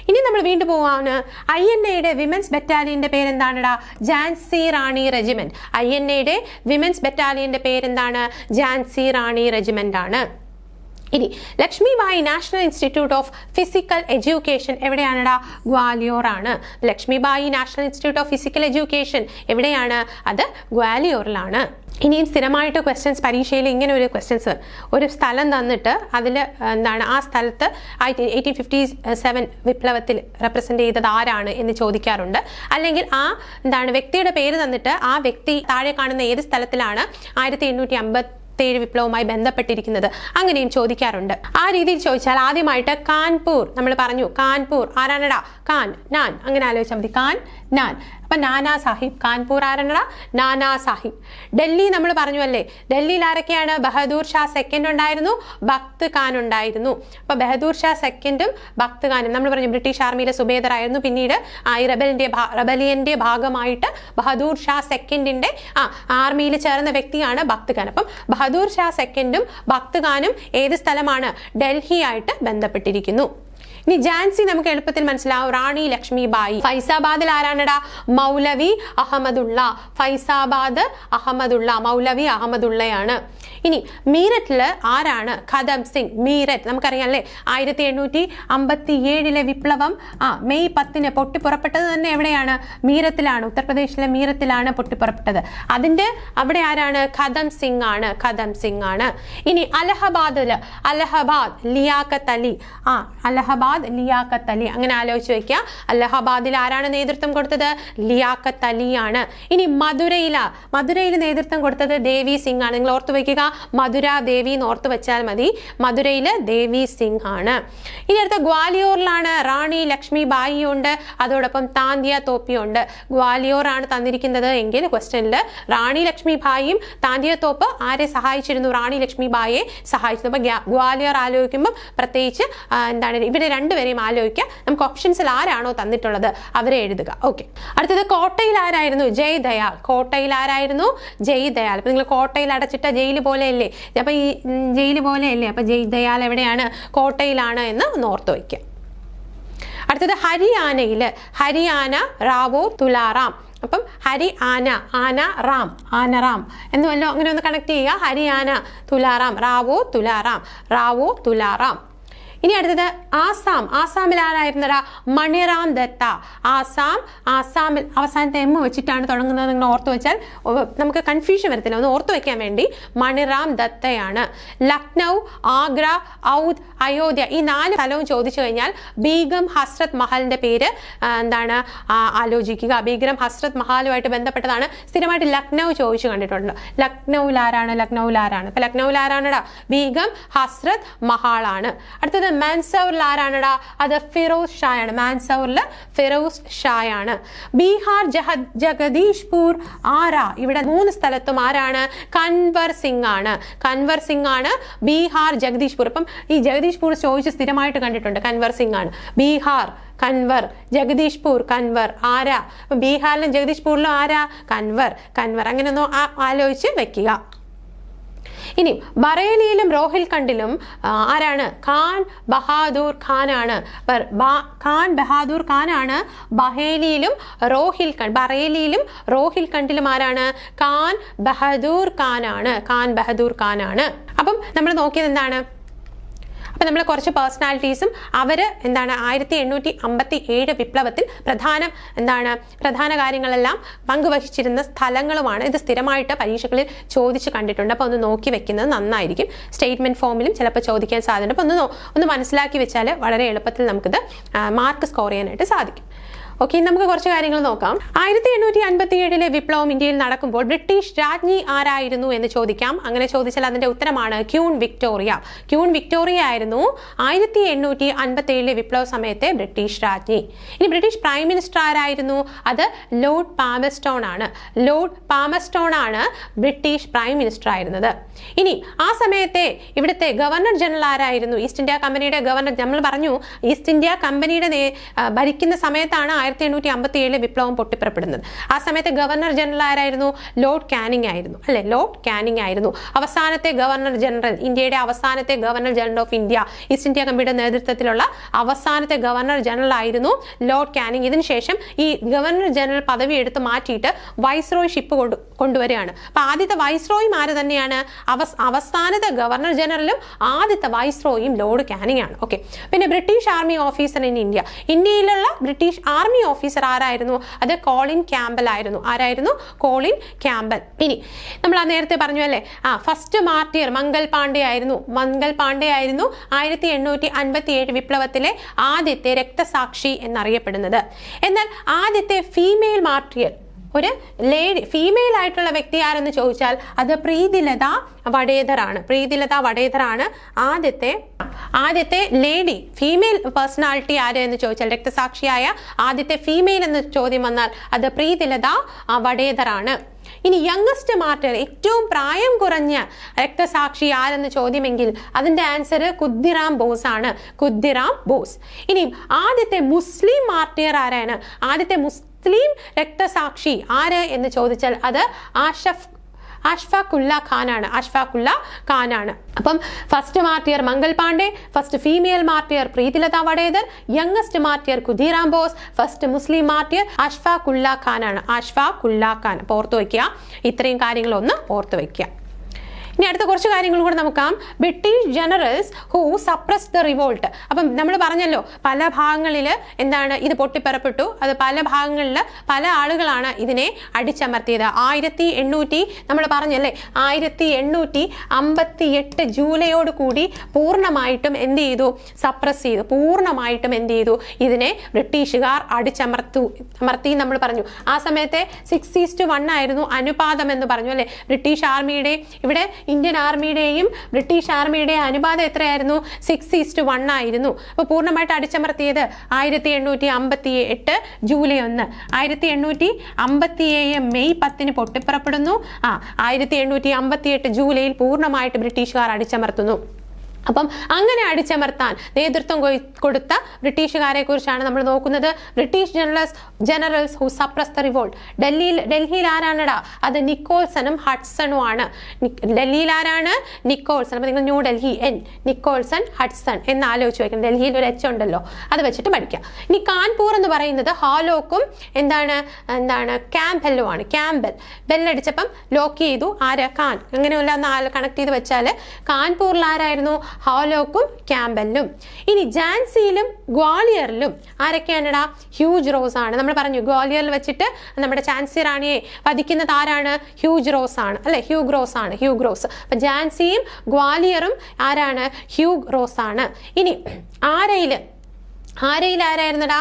ഇനി നമ്മൾ വീണ്ടും പോവാണ്. INAയുടെ വിമൻസ് ബറ്റാലിയന്റെ പേരെന്താണെടാ? ഝാൻസി റാണി റെജിമെന്റ്. INAയുടെ വിമൻസ് ബറ്റാലിയന്റെ പേരെന്താണ്? ഝാൻസി റാണി റെജിമെന്റ് ആണ്. ഇനി Lakshmibai national institute of physical education എവിടെയാണെടാ? ഗ്വാലിയോർ ആണ്. Lakshmibai national institute of physical education എവിടെയാണ്? അത് ഗ്വാലിയോറിലാണ്. ഇനിയും സ്ഥിരമായിട്ട് ക്വസ്റ്റ്യൻസ് പരീക്ഷയിൽ ഇങ്ങനെ ഒരു ക്വസ്റ്റ്യൻസ്, ഒരു സ്ഥലം തന്നിട്ട് അതിൽ ആ സ്ഥലത്ത് 1857 വിപ്ലവത്തിൽ റെപ്രസെന്റ് ചെയ്തത് ആരാണ് എന്ന് ചോദിക്കാറുണ്ട്. അല്ലെങ്കിൽ വ്യക്തിയുടെ പേര് തന്നിട്ട് ആ വ്യക്തി താഴെ കാണുന്ന ഏത് സ്ഥലത്തിലാണ് 1857 വിപ്ലവവുമായി ബന്ധപ്പെട്ടിരിക്കുന്നത് അങ്ങനെയും ചോദിക്കാറുണ്ട്. ആ രീതിയിൽ ചോദിച്ചാൽ ആദ്യമായിട്ട് കാൺപൂർ, നമ്മൾ പറഞ്ഞു കാൺപൂർ ആരാണടാ? കാൻ, നാൻ, അങ്ങനെ ആലോചിച്ചാൽ മതി. കാൻ, നാൻ. അപ്പൊ നാനാ സാഹിബ്. കാൺപൂർ ആരാണടാ? നാനാ സാഹിബ്. ഡൽഹി നമ്മൾ പറഞ്ഞു അല്ലേ, ഡൽഹിയിൽ ആരൊക്കെയാണ്? ബഹദൂർ ഷാ സെക്കൻഡ് ഉണ്ടായിരുന്നു, ബക്ത് ഖാൻ ഉണ്ടായിരുന്നു. അപ്പൊ ബഹദൂർ ഷാ സെക്കൻഡും ബക്ത് ഖാനും നമ്മൾ പറഞ്ഞു ബ്രിട്ടീഷ് ആർമിയിലെ സുബേദർ ആയിരുന്നു. പിന്നീട് ഈ റബലിയന്റെ ഭാഗമായിട്ട് ബഹദൂർ ഷാ സെക്കൻഡിന്റെ ആർമിയിൽ ചേർന്ന വ്യക്തിയാണ് ബക്ത് ഖാൻ. അപ്പം ബഹദൂർ ഷാ സെക്കൻഡും ബക്ത് ഖാനും ഏത് സ്ഥലമാണ്? ഡൽഹി ആയിട്ട് ബന്ധപ്പെട്ടിരിക്കുന്നു. ഇനി ഝാൻസി നമുക്ക് എളുപ്പത്തിൽ മനസ്സിലാവും. റാണി ലക്ഷ്മിബായി. ഫൈസാബാദിൽ ആരാണടാ? മൗലവി അഹമ്മദുള്ള. ഫൈസാബാദ് അഹമ്മദുള്ള, മൗലവി അഹമ്മദുള്ളയാണ്. ഇനി മീററ്റില് ആരാണ്? ഖദം സിംഗ്. മീററ്റ് നമുക്കറിയാം അല്ലേ, 1857 വിപ്ലവം മെയ് 10 പൊട്ടിപ്പുറപ്പെട്ടത് തന്നെ എവിടെയാണ്? മീറത്തിലാണ്, ഉത്തർപ്രദേശിലെ മീറത്തിലാണ് പൊട്ടിപ്പുറപ്പെട്ടത്. അതിന്റെ അവിടെ ആരാണ്? ഖദം സിംഗ് ആണ്. ഖദം സിംഗ് ആണ്. ഇനി അലഹബാദില് അലഹബാദ് ലിയാഖത്ത് അലി. അലഹബാദ് ലിയാഖത്ത് അലി. അങ്ങനെ ആലോചിച്ച് വെക്കുക. അലഹബാദിൽ ആരാണ് നേതൃത്വം കൊടുത്തത്? ലിയാഖത്ത് അലിയാണ്. ഇനി മധുരയിൽ നേതൃത്വം കൊടുത്തത് ദേവി സിംഗ് ആണ്. നിങ്ങൾ ഓർത്തു വയ്ക്കുക, മധുര ദേവി എന്ന് ഓർത്ത് വെച്ചാൽ മതി. മധുരയില് ദേവി സിംഗ് ആണ്. ഇനി അടുത്ത ഗ്വാലിയോറിലാണ് റാണി ലക്ഷ്മിബായി ഉണ്ട്, അതോടൊപ്പം താന്തിയ തോപ്പിയും ഉണ്ട്. ഗ്വാലിയോർ ആണ് തന്നിരിക്കുന്നത് എങ്കിൽ ക്വസ്റ്റ്യനില് റാണി ലക്ഷ്മിബായിയും താന്തിയ തോപ്പ് ആരെ സഹായിച്ചിരുന്നു? റാണി ലക്ഷ്മിബായിയെ സഹായിച്ചിരുന്നു. അപ്പൊ ഗ്വാലിയോർ ആലോചിക്കുമ്പോൾ പ്രത്യേകിച്ച് എന്താണ് ഇവരെ രണ്ടുപേരെയും ആലോചിക്കുക. നമുക്ക് ഓപ്ഷൻസിൽ ആരാണോ തന്നിട്ടുള്ളത് അവരെ എഴുതുക. ഓക്കെ. അടുത്തത് കോട്ടയിൽ ആരായിരുന്നു? ജയ് ദയാൽ. കോട്ടയിൽ ആരായിരുന്നു? ജയ് ദയാൽ. അപ്പൊ നിങ്ങൾ കോട്ടയിൽ അടച്ചിട്ട ജയില് പോലെയല്ലേ, അപ്പൊ ഈ ജയില് പോലെയല്ലേ, അപ്പൊ ജയ് ദയാൽ എവിടെയാണ്? കോട്ടയിലാണ് എന്ന് ഓർത്ത് വയ്ക്കുക. അടുത്തത് ഹരിയാനയില് ഹരിയാന റാവോ തുലാറാം. അപ്പം ആനറാം എന്നുവല്ലോ അങ്ങനെ ഒന്ന് കണക്ട് ചെയ്യുക. ഹരിയാന തുലാറാം, റാവോ തുലാറാം. ഇനി അടുത്തത് ആസാമിൽ ആരായിരുന്നടാ? മണിറാം ദത്ത. ആസാമിൽ അവസാനത്തെ എം വെച്ചിട്ടാണ് തുടങ്ങുന്നത്. നിങ്ങൾ ഓർത്തു വെച്ചാൽ നമുക്ക് കൺഫ്യൂഷൻ വരത്തില്ല, ഒന്ന് ഓർത്തു വെക്കാൻ വേണ്ടി. മണിറാം ദത്തയാണ്. ലക്നൗ, ആഗ്ര, ഔധ്, അയോധ്യ ഈ 4 സ്ഥലവും ചോദിച്ചു കഴിഞ്ഞാൽ ബീഗം ഹസ്രത്ത് മഹലിന്റെ പേര് എന്താണ് ആലോചിക്കുക. ബീഗം ഹസ്രത്ത് മഹാലുമായിട്ട് ബന്ധപ്പെട്ടതാണ്. സ്ഥിരമായിട്ട് ലക്നൗ ചോദിച്ചു കണ്ടിട്ടുണ്ട്. ലക്നൌവിൽ ആരാണ്? അപ്പൊ ലക്നൌവിൽ ആരാണടാ? ബീഗം ഹസ്രത്ത് മഹാളാണ്. അടുത്തത് മാൻസൗറിൽ ആരാണടാ? അത് ഫിറോസ് ഷായാണ്. മാൻസൗറിൽ ഫിറോസ് ഷായാണ്. ബീഹാർ ജഗദീഷ്പൂർ ഇവിടെ 3 സ്ഥലത്തും ആരാണ്? കൻവർ സിംഗ് ആണ്. ബീഹാർ ജഗദീഷ്പൂർ. അപ്പം ഈ ജഗദീഷ്പൂർ ചോദിച്ച് സ്ഥിരമായിട്ട് കണ്ടിട്ടുണ്ട്. കൻവർ സിംഗ് ആണ്. ബീഹാർ കൻവർ, ജഗദീഷ്പൂർ കൻവർ. ആരാ? ബീഹാറിലും ജഗദീഷ്പൂരിലും ആരാ? കൻവർ. അങ്ങനെ ഒന്ന് ആലോചിച്ച് വെക്കുക. ഇനി ബറേലിയിലും റോഹിൽഖണ്ഡിലും ആരാണ്? ഖാൻ ബഹാദൂർ ഖാനാണ്. ബറേലിയിലും റോഹിൽഖണ്ഡിലും ആരാണ്? ഖാൻ ബഹദൂർ ഖാനാണ്. അപ്പം നമ്മൾ നോക്കിയത് എന്താണ്? അപ്പൊ നമ്മൾ കുറച്ച് പേഴ്സണാലിറ്റീസും അവര് എന്താണ് 1857 വിപ്ലവത്തിൽ പ്രധാന കാര്യങ്ങളെല്ലാം പങ്കുവഹിച്ചിരുന്ന സ്ഥലങ്ങളുമാണ്. ഇത് സ്ഥിരമായിട്ട് പരീക്ഷകളിൽ ചോദിച്ചു കണ്ടിട്ടുണ്ട്. അപ്പൊ ഒന്ന് നോക്കി വെക്കുന്നത് നന്നായിരിക്കും. സ്റ്റേറ്റ്മെന്റ് ഫോമിലും ചിലപ്പോൾ ചോദിക്കാൻ സാധ്യതയുണ്ട്. അപ്പൊ ഒന്ന് മനസ്സിലാക്കി വെച്ചാൽ വളരെ എളുപ്പത്തിൽ നമുക്കിത് മാർക്ക് സ്കോർ ചെയ്യാനായിട്ട് സാധിക്കും. ഓക്കെ, നമുക്ക് കുറച്ച് കാര്യങ്ങൾ നോക്കാം. 1857 വിപ്ലവം ഇന്ത്യയിൽ നടക്കുമ്പോൾ ബ്രിട്ടീഷ് രാജ്ഞി ആരായിരുന്നു എന്ന് ചോദിക്കാം. അങ്ങനെ ചോദിച്ചാൽ അതിന്റെ ഉത്തരമാണ് ക്യൂൻ വിക്ടോറിയ ആയിരുന്നു 1857 വിപ്ലവ സമയത്തെ ബ്രിട്ടീഷ് രാജ്ഞി. ഇനി ബ്രിട്ടീഷ് പ്രൈം മിനിസ്റ്റർ ആരായിരുന്നു? അത് ലോർഡ് പാമസ്റ്റോൺ ആണ് ബ്രിട്ടീഷ് പ്രൈം മിനിസ്റ്റർ ആയിരുന്നത്. ഇനി ആ സമയത്തെ ഇവിടുത്തെ ഗവർണർ ജനറൽ ആരായിരുന്നു? ഈസ്റ്റ് ഇന്ത്യ കമ്പനിയുടെ ഗവർണർ. നമ്മൾ പറഞ്ഞു ഈസ്റ്റ് ഇന്ത്യ കമ്പനിയുടെ ഭരിക്കുന്ന സമയത്താണ് 1857 വിപ്ലവം പൊട്ടിപ്പുറപ്പെടുന്നത്. ആ സമയത്ത് ഗവർണർ ജനറൽ ആരായിരുന്നു? ലോർഡ് കാനിങ് ആയിരുന്നു. അവസാനത്തെ ഗവർണർ ജനറൽ, ഇന്ത്യയുടെ അവസാനത്തെ governor general of India, east India കമ്പനിയുടെ നേതൃത്വത്തിലുള്ള അവസാനത്തെ ഗവർണർ ജനറൽ ആയിരുന്നു ലോർഡ് കാനിങ്. ഇതിനുശേഷം ഈ ഗവർണർ ജനറൽ പദവി എടുത്ത് മാറ്റിയിട്ട് വൈസ്രോയ് ഷിപ്പ് കൊണ്ടുവരികയാണ്. അപ്പൊ ആദ്യത്തെ വൈസ്രോയും ആര് തന്നെയാണ്? അവസാനത്തെ ഗവർണർ ജനറലും ആദ്യത്തെ വൈസ്രോയും ലോർഡ് കാനിങ് ആണ്. ഓക്കെ, പിന്നെ ബ്രിട്ടീഷ് ആർമി ഓഫീസർ ഇൻ ഇന്ത്യയിലുള്ള ബ്രിട്ടീഷ് ആർമി ഓഫീസർ ആരായിരുന്നു? അത് കോളിൻ ക്യാമ്പൽ ആയിരുന്നു. ഇനി നമ്മൾ നേരത്തെ പറഞ്ഞു അല്ലേ, ഫസ്റ്റ് മാർട്ടിയർ മംഗൽ പാണ്ഡെ ആയിരുന്നു. 1857 വിപ്ലവത്തിലെ ആദ്യത്തെ രക്തസാക്ഷി എന്നറിയപ്പെടുന്നത്. എന്നാൽ ആദ്യത്തെ ഫീമെയിൽ മാർട്ടിയർ ഒരു ലേഡി ഫീമെയിൽ ആയിട്ടുള്ള വ്യക്തി ആരെന്ന് ചോദിച്ചാൽ അത് പ്രീതിലത വഡേദർ ആണ്. പ്രീതിലത വഡേദർ ആണ് ആദ്യത്തെ ലേഡി ഫീമെയിൽ പേഴ്സണാലിറ്റി ആര് എന്ന് ചോദിച്ചാൽ, രക്തസാക്ഷിയായ ആദ്യത്തെ ഫീമെയിൽ എന്ന് ചോദ്യം വന്നാൽ അത് പ്രീതിലത വഡേദർ ആണ്. ഇനി യങ്ങസ്റ്റ് മാർട്ടിർ, ഏറ്റവും പ്രായം കുറഞ്ഞ രക്തസാക്ഷി ആരെന്ന് ചോദ്യമെങ്കിൽ അതിന്റെ ആൻസർ ഖുദ്ദിറാം ബോസ് ആണ്. ഖുദ്ദിറാം ബോസ്. ഇനി ആദ്യത്തെ മുസ്ലിം മാർട്ടിർ ആരാണ്? ആദ്യത്തെ മുസ്ലിം രക്തസാക്ഷി ആര് എന്ന് ചോദിച്ചാൽ അത് അഷ്ഫാഖുല്ല ഖാൻ ആണ്. അപ്പം first martyr Mangal Pandey, first female martyr Pritilata Waddedar, youngest martyr Khudiram Bose, first Muslim martyr Ashfaqulla Khan ആണ്. അഷ്ഫാഖുല്ല ഖാൻ. അപ്പോൾ ഓർത്തു വയ്ക്കുക, ഇത്രയും കാര്യങ്ങളൊന്ന് ഓർത്തു വയ്ക്കുക. ഇനി അടുത്ത കുറച്ച് കാര്യങ്ങൾ കൂടെ നോക്കാം. British generals who suppress the revolt. അപ്പം നമ്മൾ പറഞ്ഞല്ലോ പല ഭാഗങ്ങളിൽ എന്താണ് ഇത് പൊട്ടിപ്പുറപ്പെട്ടു. അത് പല ഭാഗങ്ങളിൽ പല ആളുകളാണ് ഇതിനെ അടിച്ചമർത്തിയത്. 1800 നമ്മൾ പറഞ്ഞല്ലേ 1858 ജൂലൈയോട് കൂടി പൂർണ്ണമായിട്ടും എന്ത് ചെയ്തു? സപ്രസ് ചെയ്തു. പൂർണ്ണമായിട്ടും എന്ത് ചെയ്തു? ഇതിനെ ബ്രിട്ടീഷുകാർ അടിച്ചമർത്തി നമ്മൾ പറഞ്ഞു. ആ സമയത്തെ 6:1 ആയിരുന്നു അനുപാതം എന്ന് പറഞ്ഞു അല്ലെ. ബ്രിട്ടീഷ് ആർമിയുടെ ഇവിടെ ഇന്ത്യൻ ആർമിയുടെയും ബ്രിട്ടീഷ് ആർമിയുടെയും അനുപാതം എത്രയായിരുന്നു? 6:1 ആയിരുന്നു. അപ്പോൾ പൂർണ്ണമായിട്ട് അടിച്ചമർത്തിയത് 1858 ജൂലൈ 1. 1857 മെയ് 10 പൊട്ടിപ്പുറപ്പെടുന്നു. 1858 ജൂലൈയിൽ പൂർണ്ണമായിട്ട് ബ്രിട്ടീഷുകാർ അടിച്ചമർത്തുന്നു. അപ്പം അങ്ങനെ അടിച്ചമർത്താൻ നേതൃത്വം കൊടുത്ത ബ്രിട്ടീഷുകാരെ കുറിച്ചാണ് നമ്മൾ നോക്കുന്നത്. British generals who suppress the revolt. ഡൽഹിയിൽ ആരാണടാ? അത് നിക്കോൾസണും ഹഡ്സണും ആണ്. ഡൽഹിയിൽ ആരാണ്? നിക്കോൾസൺ. അപ്പൊ നിങ്ങൾ ന്യൂ ഡൽഹി നിക്കോൾസൺ ഹഡ്സൺ എന്ന് ആലോചിച്ച് വയ്ക്കണം. ഡൽഹിയിൽ ഒരു എച്ച് ഉണ്ടല്ലോ, അത് വെച്ചിട്ട് പഠിക്കാം. ഇനി കാൺപൂർ എന്ന് പറയുന്നത് ഹാലോക്കും എന്താണ് ക്യാമ്പെല്ലും ആണ്. ക്യാമ്പൽ ബെല്ലടിച്ചപ്പം ലോക്ക് ചെയ്തു. ആര്? ഖാൻ. അങ്ങനെയല്ല ഒന്ന് കണക്ട് ചെയ്ത് വെച്ചാൽ കാൺപൂരിൽ ആരായിരുന്നു? ഹാലോക്കും ക്യാമ്പെല്ലും. ഇനി ഝാൻസിയിലും ഗ്വാളിയറിലും ആരൊക്കെയാണെടാ? ഹ്യൂജ് റോസ് ആണ്. നമ്മൾ പറഞ്ഞു ഗ്വാളിയറിൽ വെച്ചിട്ട് നമ്മുടെ ഝാൻസി റാണിയെ വധിക്കുന്നത് ആരാണ്? ഹ്യൂജ് റോസ് ആണ് അല്ലെ. ഹ്യൂഗ് റോസ്. അപ്പൊ ഝാൻസിയും ഗ്വാളിയറും ആരാണ്? ഹ്യൂഗ് റോസ് ആണ്. ഇനി ആരായിരുന്നടാ?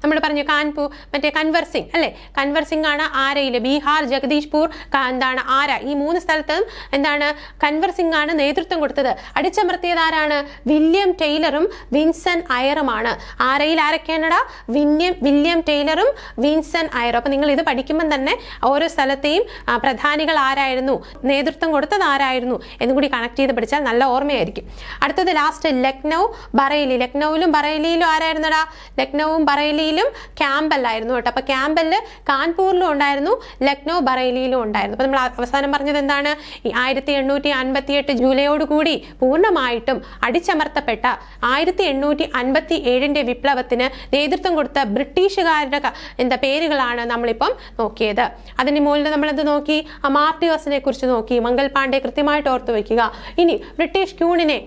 നമ്മൾ പറഞ്ഞു കാൺപൂർ മറ്റേ കൻവർ സിംഗ് അല്ലെ. കൻവർ സിംഗ് ആണ് ആരയിൽ. ബീഹാർ, ജഗദീഷ്പൂർ, ഈ 3 സ്ഥലത്തും കൻവർ സിംഗ് ആണ് നേതൃത്വം കൊടുത്തത്. അടിച്ചമർത്തിയത് ആരാണ്? വില്യം ടൈലറും വിൻസൻ അയറുമാണ്. ആരയിൽ ആരൊക്കെയാണടാ? വില്യം ടൈലറും വിൻസൻ അയറും. അപ്പൊ നിങ്ങൾ ഇത് പഠിക്കുമ്പോൾ തന്നെ ഓരോ സ്ഥലത്തെയും പ്രധാനികൾ ആരായിരുന്നു, നേതൃത്വം കൊടുത്തത് ആരായിരുന്നു എന്നും കൂടി കണക്ട് ചെയ്ത് പഠിച്ചാൽ നല്ല ഓർമ്മയായിരിക്കും. അടുത്തത് ലാസ്റ്റ് ലക്നൗ, ബറേലി. ലക്നൌവിലും ബറേലിയിലും ആരായിരുന്നടാ? ലക്നൌവും ബറേലിയിലും ക്യാമ്പൽ ആയിരുന്നു കേട്ടോ. അപ്പൊ ക്യാമ്പല് കാൺപൂരിലും ഉണ്ടായിരുന്നു, ലക്നൗ ബറേലിയിലും ഉണ്ടായിരുന്നു. അപ്പൊ നമ്മൾ അവസാനം പറഞ്ഞത് എന്താണ്? ഈ 1858 ജൂലൈയോട് കൂടി പൂർണ്ണമായിട്ടും അടിച്ചമർത്തപ്പെട്ട 1857 വിപ്ലവത്തിന് നേതൃത്വം കൊടുത്ത ബ്രിട്ടീഷുകാരുടെ പേരുകളാണ് നമ്മളിപ്പം നോക്കിയത്. അതിന് മുകളിൽ നമ്മളത് നോക്കി, മാർട്ടിയേഴ്സിനെ കുറിച്ച് നോക്കി. മംഗൾ പാണ്ഡെ കൃത്യമായിട്ട് ഓർത്തു വയ്ക്കുക. ഇനി ബ്രിട്ടീഷ് ക്യൂണിനെ,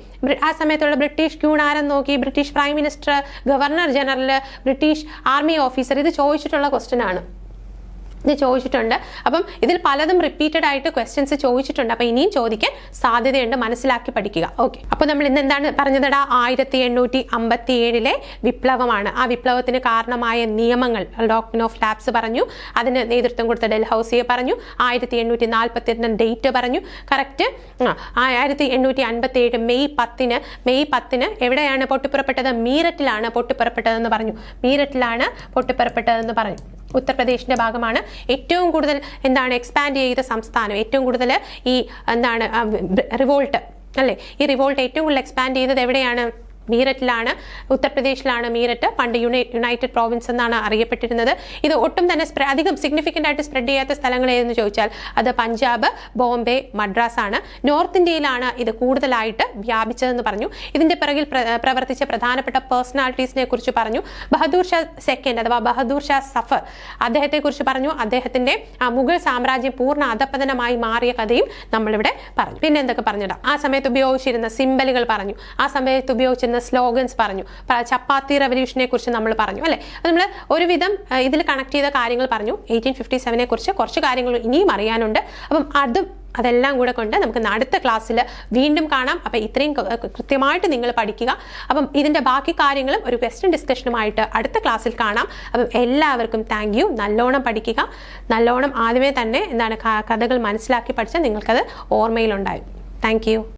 ആ സമയത്തുള്ള ബ്രിട്ടീഷ് ക്യൂൺ ആരെന്ന് നോക്കി. British prime minister, governor general, British army officer. ഇത് ചോദിച്ചിട്ടുള്ള ക്വസ്റ്റ്യൻ ആണ്. ഇത് ചോദിച്ചിട്ടുണ്ട്. അപ്പം ഇതിൽ പലതും റിപ്പീറ്റഡ് ആയിട്ട് ക്വസ്റ്റ്യൻസ് ചോദിച്ചിട്ടുണ്ട്. അപ്പൊ ഇനിയും ചോദിക്കാൻ സാധ്യതയുണ്ട്, മനസ്സിലാക്കി പഠിക്കുക. ഓക്കെ. അപ്പൊ നമ്മൾ ഇന്ന് എന്താണ് പറഞ്ഞതടാ? 1857 വിപ്ലവമാണ്. ആ വിപ്ലവത്തിന് കാരണമായ നിയമങ്ങൾ ഡോക്ട്രിൻ ഓഫ് ലാപ്സ് പറഞ്ഞു. അതിന് നേതൃത്വം കൊടുത്ത ഡൽഹൌസിയെ പറഞ്ഞു. 1842 ഡേറ്റ് പറഞ്ഞു. കറക്റ്റ്. 1857 മെയ് 10 എവിടെയാണ് പൊട്ടിപ്പുറപ്പെട്ടത്? മീററ്റിലാണ് പൊട്ടിപ്പുറപ്പെട്ടതെന്ന് പറഞ്ഞു. ഉത്തർപ്രദേശിന്റെ ഭാഗമാണ്. ഏറ്റവും കൂടുതൽ എക്സ്പാൻഡ് ചെയ്ത സംസ്ഥാനം, ഏറ്റവും കൂടുതൽ ഈ റിവോൾട്ട് അല്ലെ. ഈ റിവോൾട്ട് ഏറ്റവും കൂടുതൽ എക്സ്പാൻഡ് ചെയ്തത് എവിടെയാണ്? മീററ്റിലാണ്, ഉത്തർപ്രദേശിലാണ്. മീററ്റ് പണ്ട് യുണൈറ്റഡ് പ്രോവിൻസ് എന്നാണ് അറിയപ്പെട്ടിരുന്നത്. ഇത് ഒട്ടും തന്നെ അധികം സിഗ്നിഫിക്കൻ്റ് ആയിട്ട് സ്പ്രെഡ് ചെയ്യാത്ത സ്ഥലങ്ങൾ ഏതെന്ന് ചോദിച്ചാൽ അത് പഞ്ചാബ്, ബോംബെ, മദ്രാസ് ആണ്. നോർത്ത് ഇന്ത്യയിലാണ് ഇത് കൂടുതലായിട്ട് വ്യാപിച്ചതെന്ന് പറഞ്ഞു. ഇതിന്റെ പിറകിൽ പ്രവർത്തിച്ച പ്രധാനപ്പെട്ട പേഴ്സണാലിറ്റീസിനെ കുറിച്ച് പറഞ്ഞു. ബഹദൂർ ഷാ സെക്കൻഡ് അഥവാ ബഹദൂർ ഷാ സഫർ, അദ്ദേഹത്തെ കുറിച്ച് പറഞ്ഞു. അദ്ദേഹത്തിന്റെ മുഗൾ സാമ്രാജ്യം പൂർണ്ണ അധപതനമായി മാറിയ കഥയും നമ്മളിവിടെ പറഞ്ഞു. പിന്നെ എന്തൊക്കെ പറഞ്ഞിടാം? ആ സമയത്ത് ഉപയോഗിച്ചിരുന്ന സിംബലുകൾ പറഞ്ഞു. ആ സമയത്ത് ഉപയോഗിച്ചിരുന്ന സ്ലോഗൻസ് പറഞ്ഞു. ചപ്പാത്തി റെവല്യൂഷനെ കുറിച്ച് നമ്മൾ പറഞ്ഞു അല്ലെ. നമ്മൾ ഒരുവിധം ഇതിൽ കണക്ട് ചെയ്ത കാര്യങ്ങൾ പറഞ്ഞു. 1857 കുറിച്ച് കുറച്ച് കാര്യങ്ങൾ ഇനിയും അറിയാനുണ്ട്. അപ്പം അതെല്ലാം കൂടെ കൊണ്ട് നമുക്ക് അടുത്ത ക്ലാസ്സിൽ വീണ്ടും കാണാം. അപ്പം ഇത്രയും കൃത്യമായിട്ട് നിങ്ങൾ പഠിക്കുക. അപ്പം ഇതിൻ്റെ ബാക്കി കാര്യങ്ങളും ഒരു ക്വസ്റ്റ്യൻ ഡിസ്കഷനുമായിട്ട് അടുത്ത ക്ലാസ്സിൽ കാണാം. അപ്പം എല്ലാവർക്കും താങ്ക് യു. നല്ലോണം പഠിക്കുക. നല്ലോണം ആദ്യമേ തന്നെ എന്താണ് കഥകൾ മനസ്സിലാക്കി പഠിച്ചാൽ നിങ്ങൾക്കത് ഓർമ്മയിലുണ്ടാവും. Thank you.